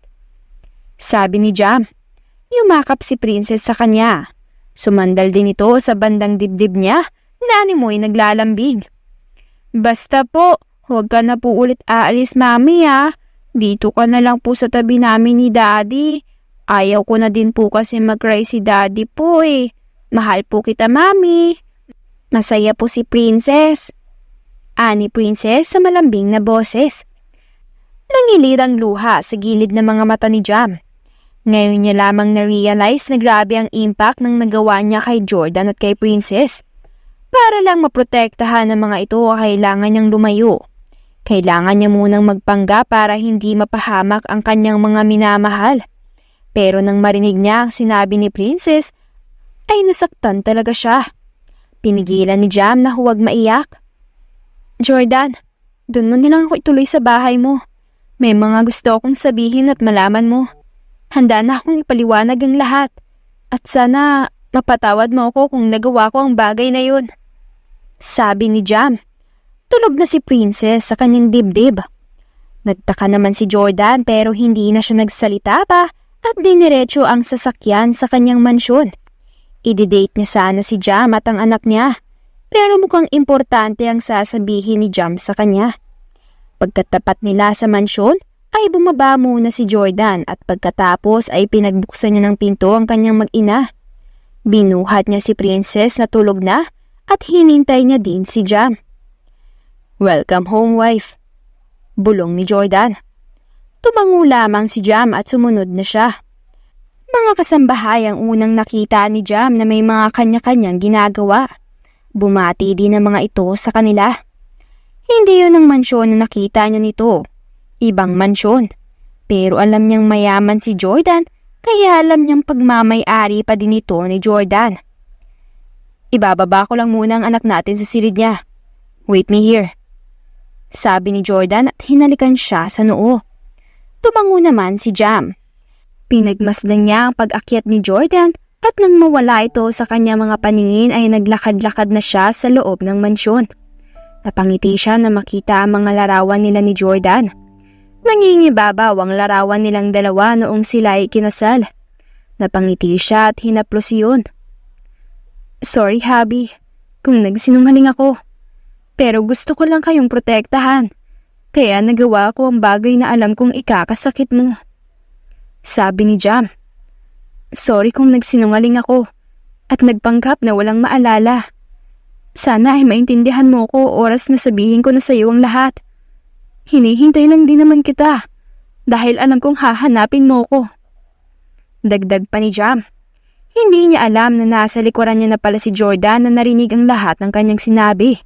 Sabi ni Jam. Yumakap si Princess sa kanya. Sumandal din ito sa bandang dibdib niya na animoy naglalambing. "Basta po, huwag ka na po ulit aalis, Mami Dito ka na lang po sa tabi namin ni Daddy. Ayaw ko na din po kasi mag-cry si Daddy po Mahal po kita, Mami." Masaya po si Princess. Ani Princess sa malambing na boses. Nangilirang luha sa gilid ng mga mata ni Jam. Ngayon niya lamang na-realize na grabe ang impact ng nagawa niya kay Jordan at kay Princess. Para lang maprotektahan ng mga ito, kailangan niyang lumayo. Kailangan niya munang magpangga para hindi mapahamak ang kanyang mga minamahal. Pero nang marinig niya ang sinabi ni Princess, ay nasaktan talaga siya. Pinigilan ni Jam na huwag maiyak. Jordan, dun mo nilang ako ituloy sa bahay mo. May mga gusto akong sabihin at malaman mo. Handa na akong ipaliwanag ang lahat. At sana mapatawad mo ako kung nagawa ko ang bagay na yun. Sabi ni Jam. Tulog na si Princess sa kanyang dibdib. Nagtaka naman si Jordan pero hindi na siya nagsalita pa at diniretso ang sasakyan sa kanyang mansyon. Ididate niya sana si Jam at ang anak niya. Pero mukhang importante ang sasabihin ni Jam sa kanya. Pagkatapat nila sa mansyon, ay bumaba muna si Jordan at pagkatapos ay pinagbuksan niya ng pinto ang kanyang mag-ina. Binuhat niya si Princess na tulog na at hinintay niya din si Jam. Welcome home, wife. Bulong ni Jordan. Tumango lamang si Jam at sumunod na siya. Mga kasambahay ang unang nakita ni Jam na may mga kanya-kanyang ginagawa. Bumati din ang mga ito sa kanila. Hindi yun ang mansyon na nakita niya nito. Ibang mansyon. Pero alam niyang mayaman si Jordan, kaya alam niyang pagmamay-ari pa din ito ni Jordan. Ibababa ko lang muna ang anak natin sa silid niya. Wait me here. Sabi ni Jordan at hinalikan siya sa noo. Tumango naman si Jam. Pinagmasdan niya ang pag-akyat ni Jordan at nang mawala ito sa kanya mga paningin ay naglakad-lakad na siya sa loob ng mansyon. Napangiti siya na makita ang mga larawan nila ni Jordan. Nangingibabaw ang larawan nilang dalawa noong sila ay kinasal. Napangiti siya at hinaplos yun. Sorry, Habi, kung nagsinungaling ako. Pero gusto ko lang kayong protektahan. Kaya nagawa ko ang bagay na alam kong ikakasakit mo. Sabi ni Jam. Sorry kung nagsinungaling ako at nagpanggap na walang maalala. Sana ay maintindihan mo ko oras na sabihin ko na sa iyo ang lahat. Hinihintay lang din naman kita dahil alam kong hahanapin mo ko. Dagdag pa ni Jam. Hindi niya alam na nasa likuran niya na pala si Jordan na narinig ang lahat ng kanyang sinabi.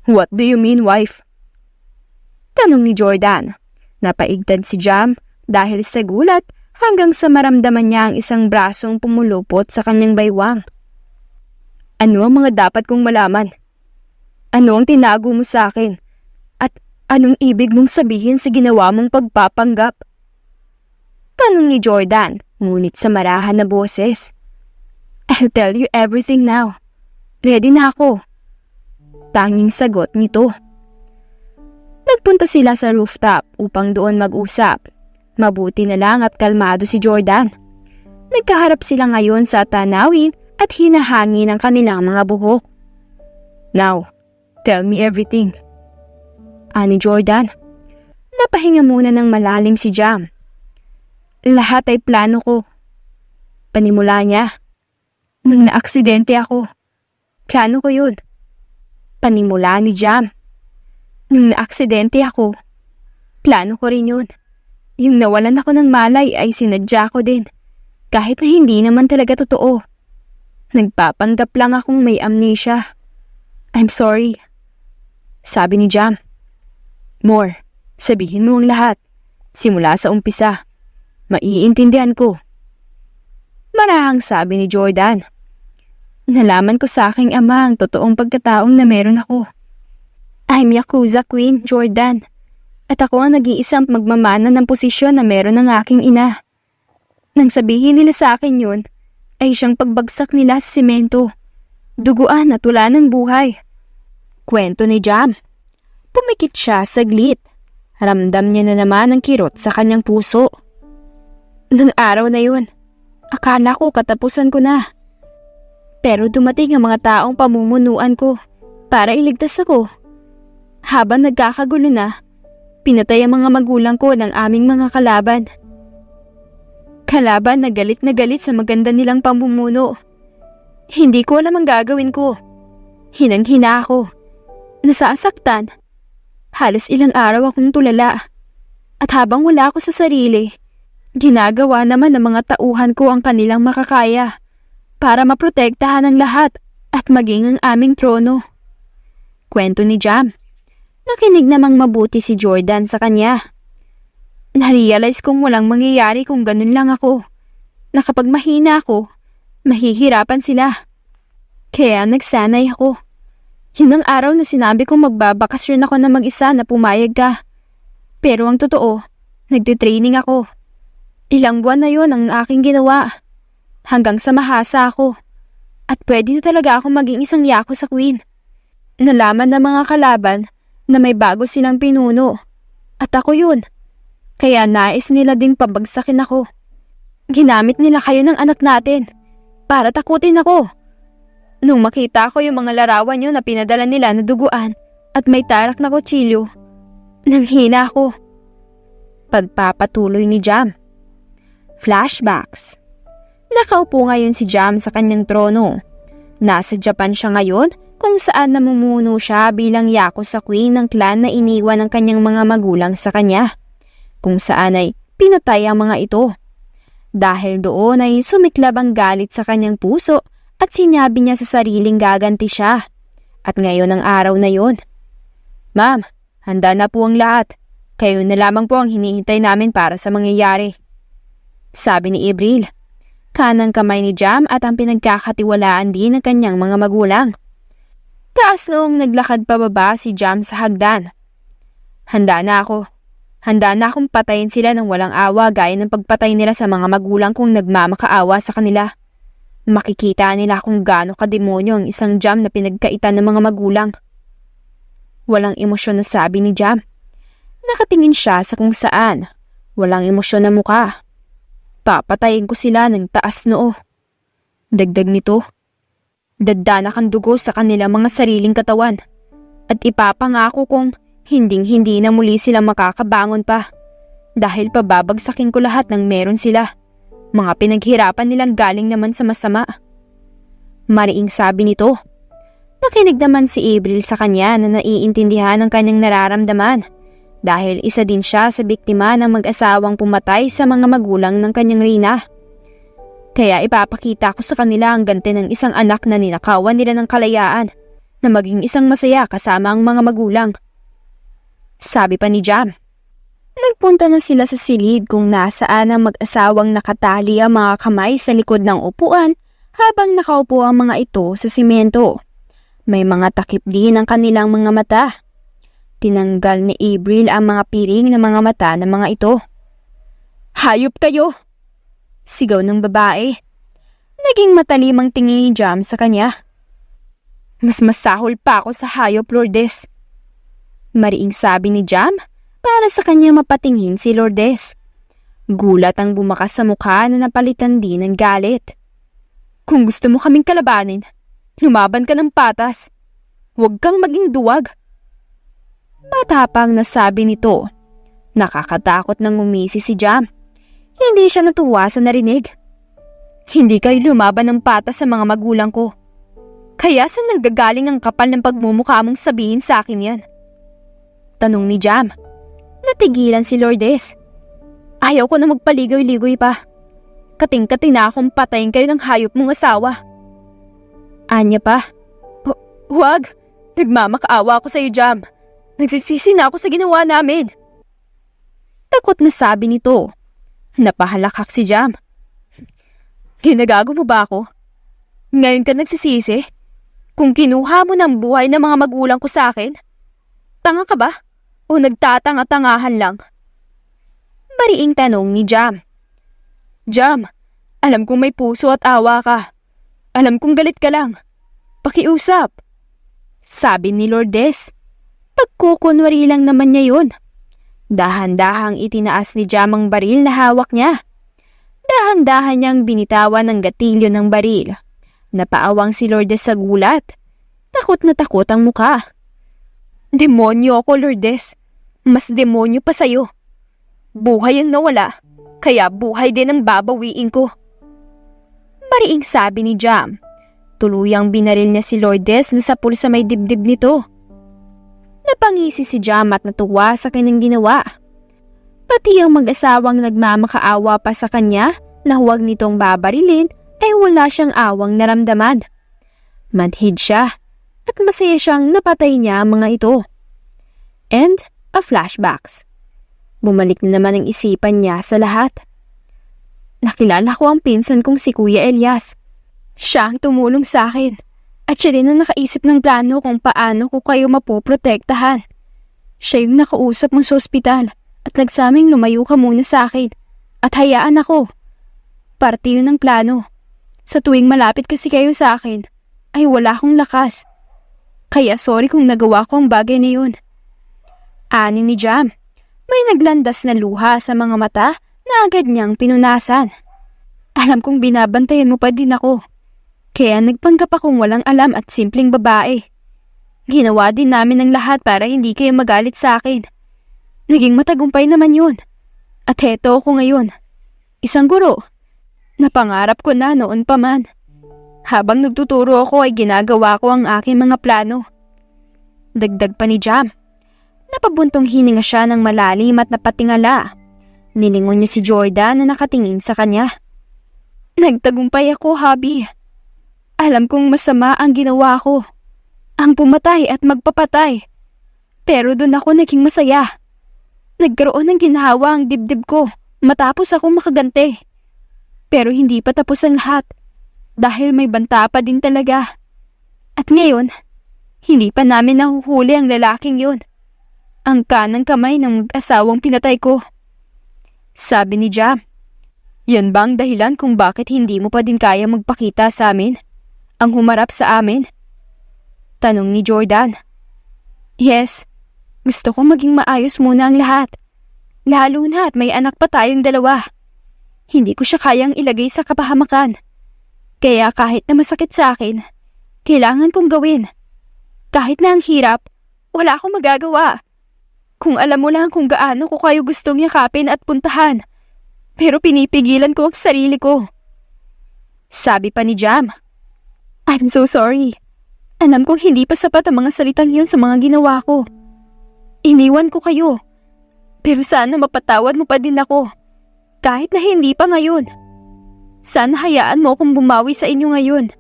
What do you mean, wife? Tanong ni Jordan. Napaigtad si Jam dahil sa gulat hanggang sa maramdaman niya ang isang brasong pumulupot sa kanyang baywang. Ano ang mga dapat kong malaman? Ano ang tinago mo sa akin? At anong ibig mong sabihin sa ginawa mong pagpapanggap? Tanong ni Jordan, ngunit sa marahan na boses. I'll tell you everything now. Ready na ako. Tanging sagot nito. Nagpunta sila sa rooftop upang doon mag-usap. Mabuti na lang at kalmado si Jordan. Nagkaharap sila ngayon sa tanawin at hinahangin ang kanilang mga buhok. Now, tell me everything. Ani Jordan. Napahinga muna ng malalim si Jam. Lahat ay plano ko. Panimula niya. Nung naaksidente ako. Plano ko yun. Panimula ni Jam. Nung naaksidente ako. Plano ko rin yun. Yung nawalan ako ng malay ay sinadya ko din. Kahit na hindi naman talaga totoo. Nagpapanggap lang akong may amnesia. I'm sorry. Sabi ni Jam. More, sabihin mo ang lahat. Simula sa umpisa. Maiintindihan ko. Marahang sabi ni Jordan. Nalaman ko sa aking ama ang totoong pagkataong na meron ako. I'm Yakuza Queen, Jordan. At ako ang nag-iisang magmamana ng posisyon na meron ng aking ina. Nang sabihin nila sa akin yun, ay siyang pagbagsak nila sa simento. Duguan at wala ng buhay. Kwento ni Jam. Pumikit siya saglit. Ramdam niya na naman ang kirot sa kanyang puso. Nung araw na yun, akala ko katapusan ko na. Pero dumating ang mga taong pamumunuan ko para iligtas ako. Habang nagkakagulo na, pinatay ang mga magulang ko ng aming mga kalaban. Kalaban na galit sa maganda nilang pamumuno. Hindi ko alam ang gagawin ko. Hinang-hina ako. Nasasaktan. Halos ilang araw akong tulala. At habang wala ako sa sarili, ginagawa naman ng mga tauhan ko ang kanilang makakaya para maprotektahan ang lahat at maging ang aming trono. Kwento ni Jam. Nakinig namang mabuti si Jordan sa kanya. Narealize kong walang mangyayari kung ganun lang ako. Na kapag mahina ako, mahihirapan sila. Kaya nagsanay ako. Yun ang araw na sinabi kong magbabakasyon ako na mag-isa na pumayag ka. Pero ang totoo, nagtitraining ako. Ilang buwan na yun ang aking ginawa. Hanggang sa mahasa ako. At pwede na talaga akong maging isang yako sa queen. Nalaman ng mga kalaban na may bago silang pinuno. At ako yun. Kaya nais nila ding pabagsakin ako. Ginamit nila kayo ng anak natin para takutin ako. Nung makita ko yung mga larawan nyo na pinadala nila na duguan at may tarak na kutsilyo, nanghina ako. Pagpapatuloy ni Jam. Flashbacks. Nakaupo ngayon si Jam sa kanyang trono. Nasa Japan siya ngayon kung saan namumuno siya bilang yako sa queen ng clan na iniwan ng kanyang mga magulang sa kanya. Kung saan ay pinatay ang mga ito. Dahil doon ay sumiklab ang galit sa kanyang puso at sinabi niya sa sariling gaganti siya. At ngayon ang araw na yon. Ma'am, handa na po ang lahat. Kayo na lamang po ang hinihintay namin para sa mangyayari. Sabi ni Abril. Kanang kamay ni Jam at ang pinagkakatiwalaan din ng kanyang mga magulang. Taas noong naglakad pababa si Jam sa hagdan. Handa na ako. Handa na akong patayin sila ng walang awa gaya ng pagpatay nila sa mga magulang kong nagmamakaawa sa kanila. Makikita nila kung gaano kademonyo ang isang Jam na pinagkaitan ng mga magulang. Walang emosyon na sabi ni Jam. Nakatingin siya sa kung saan. Walang emosyon na muka. Papatayin ko sila ng taas noo. Dagdag nito. Dadanak ang dugo sa kanilang mga sariling katawan. At ipapangako kong hinding-hindi na muli sila makakabangon pa. Dahil pababagsakin ko lahat ng meron sila. Mga pinaghirapan nilang galing naman sa masama. Mariing sabi nito. Nakinig naman si Abril sa kanya na naiintindihan ang kanyang nararamdaman. Dahil isa din siya sa biktima ng mag-asawang pumatay sa mga magulang ng kanyang reyna. Kaya ipapakita ko sa kanila ang ganti ng isang anak na ninakawan nila ng kalayaan na maging isang masaya kasama ang mga magulang. Sabi pa ni Jam. Nagpunta na sila sa silid kung nasaan ang mag-asawang nakatali ang mga kamay sa likod ng upuan habang nakaupo ang mga ito sa simento. May mga takip din ang kanilang mga mata. Tinanggal ni Abril ang mga piring ng mga mata ng mga ito. Hayop kayo! Sigaw ng babae. Naging matalim ang tingin ni Jam sa kanya. Mas masahol pa ako sa hayop, Lourdes. Mariing sabi ni Jam para sa kanya mapatingin si Lourdes. Gulat ang bumakas sa mukha na napalitan din ng galit. Kung gusto mo kaming kalabanin, lumaban ka ng patas. Huwag kang maging duwag. Matapang na sabi nito. Nakakatakot nang umisi si Jam. Hindi siya natuwa sa narinig. Hindi kayo lumaban ng patas sa mga magulang ko. Kaya saan nanggagaling ang kapal ng pagmumukha mong sabihin sa akin yan? Tanong ni Jam. Natigilan si Lourdes. Ayaw ko na magpaligoy-ligoy pa. Kating-kating na akong patayin kayo ng hayop mong asawa. Anya pa. Huwag! Nagmamakaawa ako sa iyo, Jam. Nagsisisi na ako sa ginawa namin. Takot na sabi nito. Napahalakak si Jam. Ginagago mo ba ako? Ngayon ka nagsisisi? Kung kinuha mo ng buhay ng mga magulang ko sa akin? Tanga ka ba? O nagtatanga-tangahan lang? Mariing tanong ni Jam. Jam, alam kong may puso at awa ka. Alam kong galit ka lang. Pakiusap. Sabi ni Lourdes. Pagkukunwari lang naman niya yun. Dahan-dahang itinaas ni Jam ang baril na hawak niya. Dahan-dahan niyang binitawan ng gatilyo ng baril. Napaawang si Lourdes sa gulat. Takot na takot ang muka. Demonyo ako, Lourdes. Mas demonyo pa sa'yo. Buhay ang nawala, kaya buhay din ang babawiin ko. Mariing sabi ni Jam. Tuluyang binaril niya si Lourdes na sapul sa may dibdib nito. Napangisi si Jam at natuwa sa kanyang ginawa. Pati ang mag-asawang nagmamakaawa pa sa kanya na huwag nitong babarilin ay wala siyang awang naramdaman. Manhid siya at masaya siyang napatay niya ang mga ito. End of flashbacks. Bumalik na naman ang isipan niya sa lahat. Nakilala ko ang pinsan kong si Kuya Elias. Siya ang tumulong sa akin at siya rin ang nakaisip ng plano kung paano ko kayo mapoprotektahan. Siya yung nakausap mo sa ospital at nagsaming lumayo ka muna sa akin at hayaan ako. Parte yun ng plano. Sa tuwing malapit kasi kayo sa akin, ay wala akong lakas. Kaya sorry kung nagawa ko ang bagay na yun. Ani ni Jam. May naglandas na luha sa mga mata na agad niyang pinunasan. Alam kong binabantayan mo pa din ako. Kaya nagpanggap akong walang alam at simpleng babae. Ginawa din namin ang lahat para hindi kayo magalit sa akin. Naging matagumpay naman yun. At heto ako ngayon. Isang guro. Napangarap ko na noon pa man. Habang nagtuturo ako ay ginagawa ko ang aking mga plano. Dagdag pa ni Jam. Napabuntong hininga siya ng malalim at napatingala. Nilingon niya si Jordan na nakatingin sa kanya. Nagtagumpay ako, Habi. Alam kong masama ang ginawa ko. Ang pumatay at magpapatay. Pero doon ako naging masaya. Nagkaroon ng ginhawa ang dibdib ko matapos ako makagante. Pero hindi pa tapos ang lahat. Dahil may banta pa din talaga. At ngayon, hindi pa namin nahuhuli ang lalaking yun. Ang kanang kamay ng mag-asawang pinatay ko. Sabi ni Jam. Yan ba ang dahilan kung bakit hindi mo pa din kaya magpakita sa amin? Ang humarap sa amin? Tanong ni Jordan. Yes, gusto kong maging maayos muna ang lahat. Lalo na at may anak pa tayong dalawa. Hindi ko siya kayang ilagay sa kapahamakan. Kaya kahit na masakit sa akin, kailangan kong gawin. Kahit na ang hirap, wala akong magagawa. Kung alam mo lang kung gaano ko kayo gustong yakapin at puntahan. Pero pinipigilan ko ang sarili ko. Sabi pa ni Jam. I'm so sorry. Alam kong hindi pa sapat ang mga salitang yun sa mga ginawa ko. Iniwan ko kayo. Pero sana mapatawad mo pa din ako. Kahit na hindi pa ngayon. Sana hayaan mo akong bumawi sa inyo ngayon.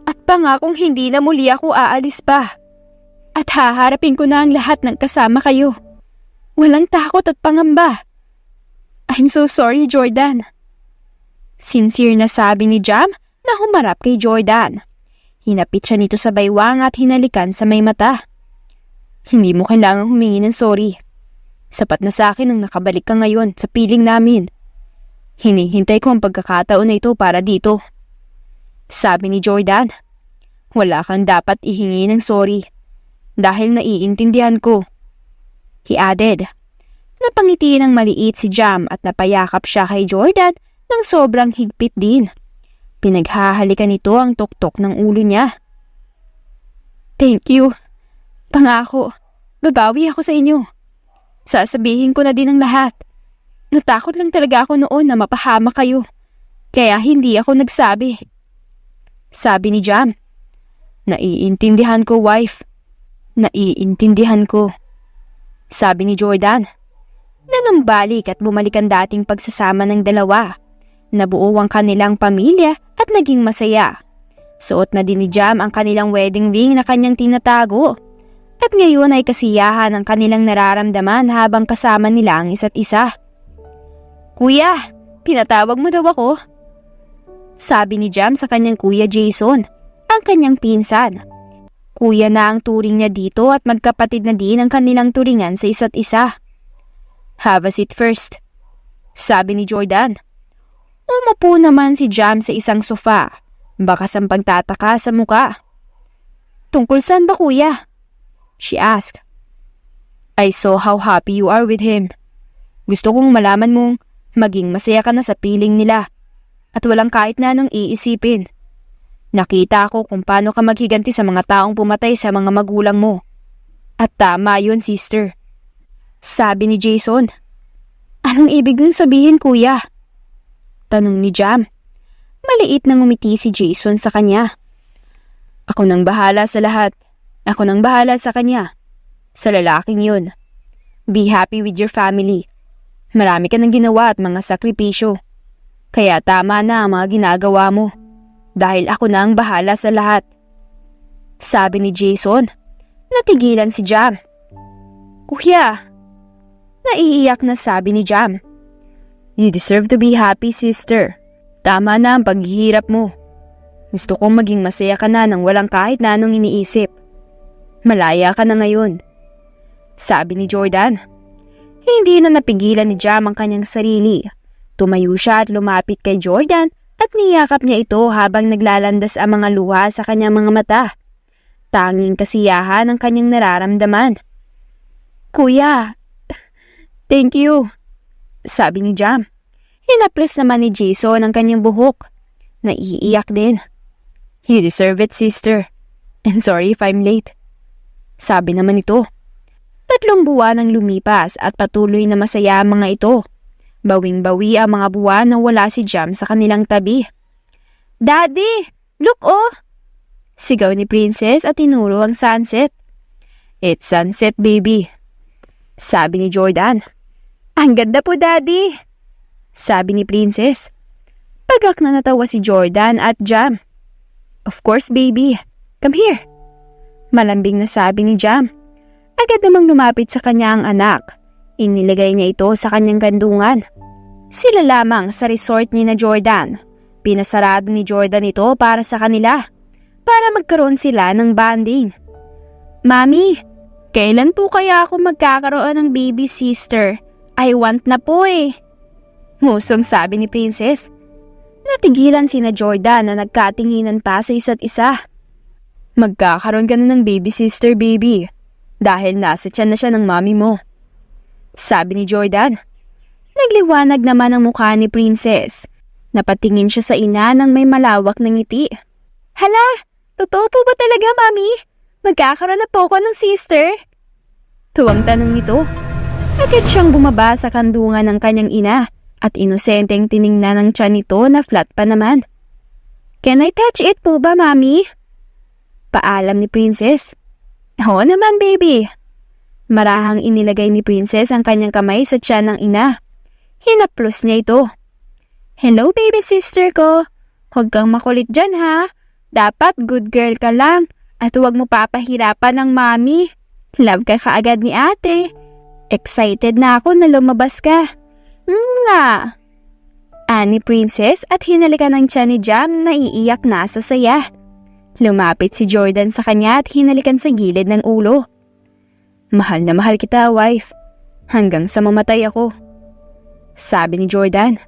At pangakong hindi na muli ako aalis pa. At haharapin ko na ang lahat ng kasama kayo. Walang takot at pangamba. I'm so sorry, Jordan. Sincere na sabi ni Jam na humarap kay Jordan. Hinapit siya nito sa baywang at hinalikan sa may mata. Hindi mo kailangang humingi ng sorry. Sapat na sa akin ang nakabalik ka ngayon sa piling namin. Hinihintay ko ang pagkakataon na ito para dito. Sabi ni Jordan. Wala kang dapat ihingi ng sorry. Dahil naiintindihan ko. He added. Napangiti ng maliit si Jam at napayakap siya kay Jordan ng sobrang higpit din. Pinaghahalikan nito ang tuktok ng ulo niya. Thank you. Pangako, babawi ako sa inyo. Sasabihin ko na din ang lahat. Natakot lang talaga ako noon na mapahama kayo. Kaya hindi ako nagsabi. Sabi ni Jam. Naiintindihan ko, wife. Naiintindihan ko. Sabi ni Jordan. Nanumbalik at bumalik ang dating pagsasama ng dalawa. Nabuo ang kanilang pamilya at naging masaya. Suot na din ni Jam ang kanilang wedding ring na kanyang tinatago. At ngayon ay kasiyahan ang kanilang nararamdaman habang kasama nila ang isa't isa. Kuya, pinatawag mo daw ako? Sabi ni Jam sa kanyang kuya Jason, ang kanyang pinsan. Kuya na ang turing niya dito at magkapatid na din ang kanilang turingan sa isa't isa. Have a seat first. Sabi ni Jordan. Umupo naman si Jam sa isang sofa, bakas ang pagtataka sa muka. Tungkol saan ba kuya? She asked. I saw how happy you are with him. Gusto kong malaman mong maging masaya ka na sa piling nila at walang kahit na anong iisipin. Nakita ko kung paano ka maghiganti sa mga taong pumatay sa mga magulang mo. At tama yun, sister. Sabi ni Jason. Anong ibig mong sabihin, kuya? Tanong ni Jam. Maliit na ngumiti si Jason sa kanya. Ako nang bahala sa lahat. Ako nang bahala sa kanya. Sa lalaking yun. Be happy with your family. Marami ka ng ginawa at mga sakripisyo. Kaya tama na ang mga ginagawa mo. Dahil ako na ang bahala sa lahat. Sabi ni Jason. Natigilan si Jam. Kuya! Naiiyak na sabi ni Jam. You deserve to be happy, sister. Tama na ang paghihirap mo. Gusto kong maging masaya ka na nang walang kahit na anong iniisip. Malaya ka na ngayon. Sabi ni Jordan. Hindi na napigilan ni Jam ang kanyang sarili. Tumayo siya at lumapit kay Jordan at niyakap niya ito habang naglalandas ang mga luha sa kanyang mga mata. Tanging kasiyahan ang kanyang nararamdaman. Kuya, thank you, sabi ni Jam. Hinaplos naman ni Jason ang kanyang buhok. Naiiyak din. You deserve it, sister. And sorry if I'm late. Sabi naman ito. 3 buwan ang lumipas at patuloy na masaya ang mga ito. Bawing-bawi ang mga buwan nang wala si Jam sa kanilang tabi. Daddy! Look oh! Sigaw ni Princess at tinuro ang sunset. It's sunset, baby. Sabi ni Jordan. Ang ganda po, Daddy! Sabi ni Princess. Pagak na natawa si Jordan at Jam. Of course, baby. Come here. Malambing na sabi ni Jam. Agad namang lumapit sa kanya ang anak. Inilagay niya ito sa kanyang kandungan. Sila lamang sa resort ni na Jordan. Pinasarado ni Jordan ito para sa kanila. Para magkaroon sila ng bonding. Mami, kailan po kaya ako magkakaroon ng baby sister? I want na po eh. Ngusong sabi ni Princess. Natigilan sina Jordan na nagkatinginan pa sa isa't isa. Magkakaroon ka na ng baby sister, baby. Dahil nasa tiyan na siya ng mami mo. Sabi ni Jordan. Nagliwanag naman ang mukha ni Princess. Napatingin siya sa ina ng may malawak na ngiti. Hala, totoo po ba talaga, mami? Magkakaroon na po ako ng sister? Tuwang tanong nito. Agad siyang bumaba sa kandungan ng kanyang ina. At inosenteng tiningnan ng tiyan nito na flat pa naman. Can I touch it po ba, Mami? Paalam ni Princess. Oo naman, baby. Marahang inilagay ni Princess ang kanyang kamay sa tiyan ng ina. Hinaplos niya ito. Hello, baby sister ko. Huwag kang makulit dyan, ha? Dapat good girl ka lang at huwag mo papahirapan ng Mami. Love ka kaagad ni ate. Excited na ako na lumabas ka. Nga! Ani Princess at hinalikan ng tiyan ni Jam na iiyak na sa saya. Lumapit si Jordan sa kanya at hinalikan sa gilid ng ulo. Mahal na mahal kita, wife. Hanggang sa mamatay ako. Sabi ni Jordan.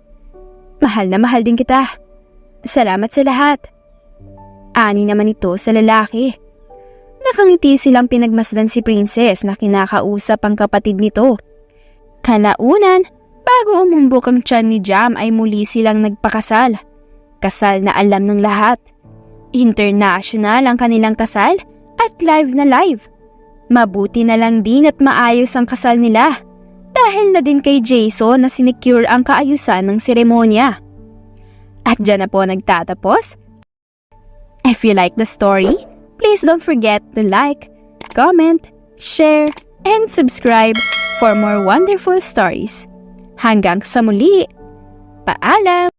Mahal na mahal din kita. Salamat sa lahat. Ani naman ito sa lalaki. Nakangiti silang pinagmasdan si Princess na kinakausap ang kapatid nito. Kalaunan, bago umumbok ang tiyan ni Jam ay muli silang nagpakasal. Kasal na alam ng lahat. International ang kanilang kasal at live na live. Mabuti na lang din at maayos ang kasal nila. Dahil na din kay Jason na sinecure ang kaayusan ng seremonya. At dyan na po nagtatapos. If you like the story, please don't forget to like, comment, share, and subscribe for more wonderful stories. Hanggang sa muli, paalam!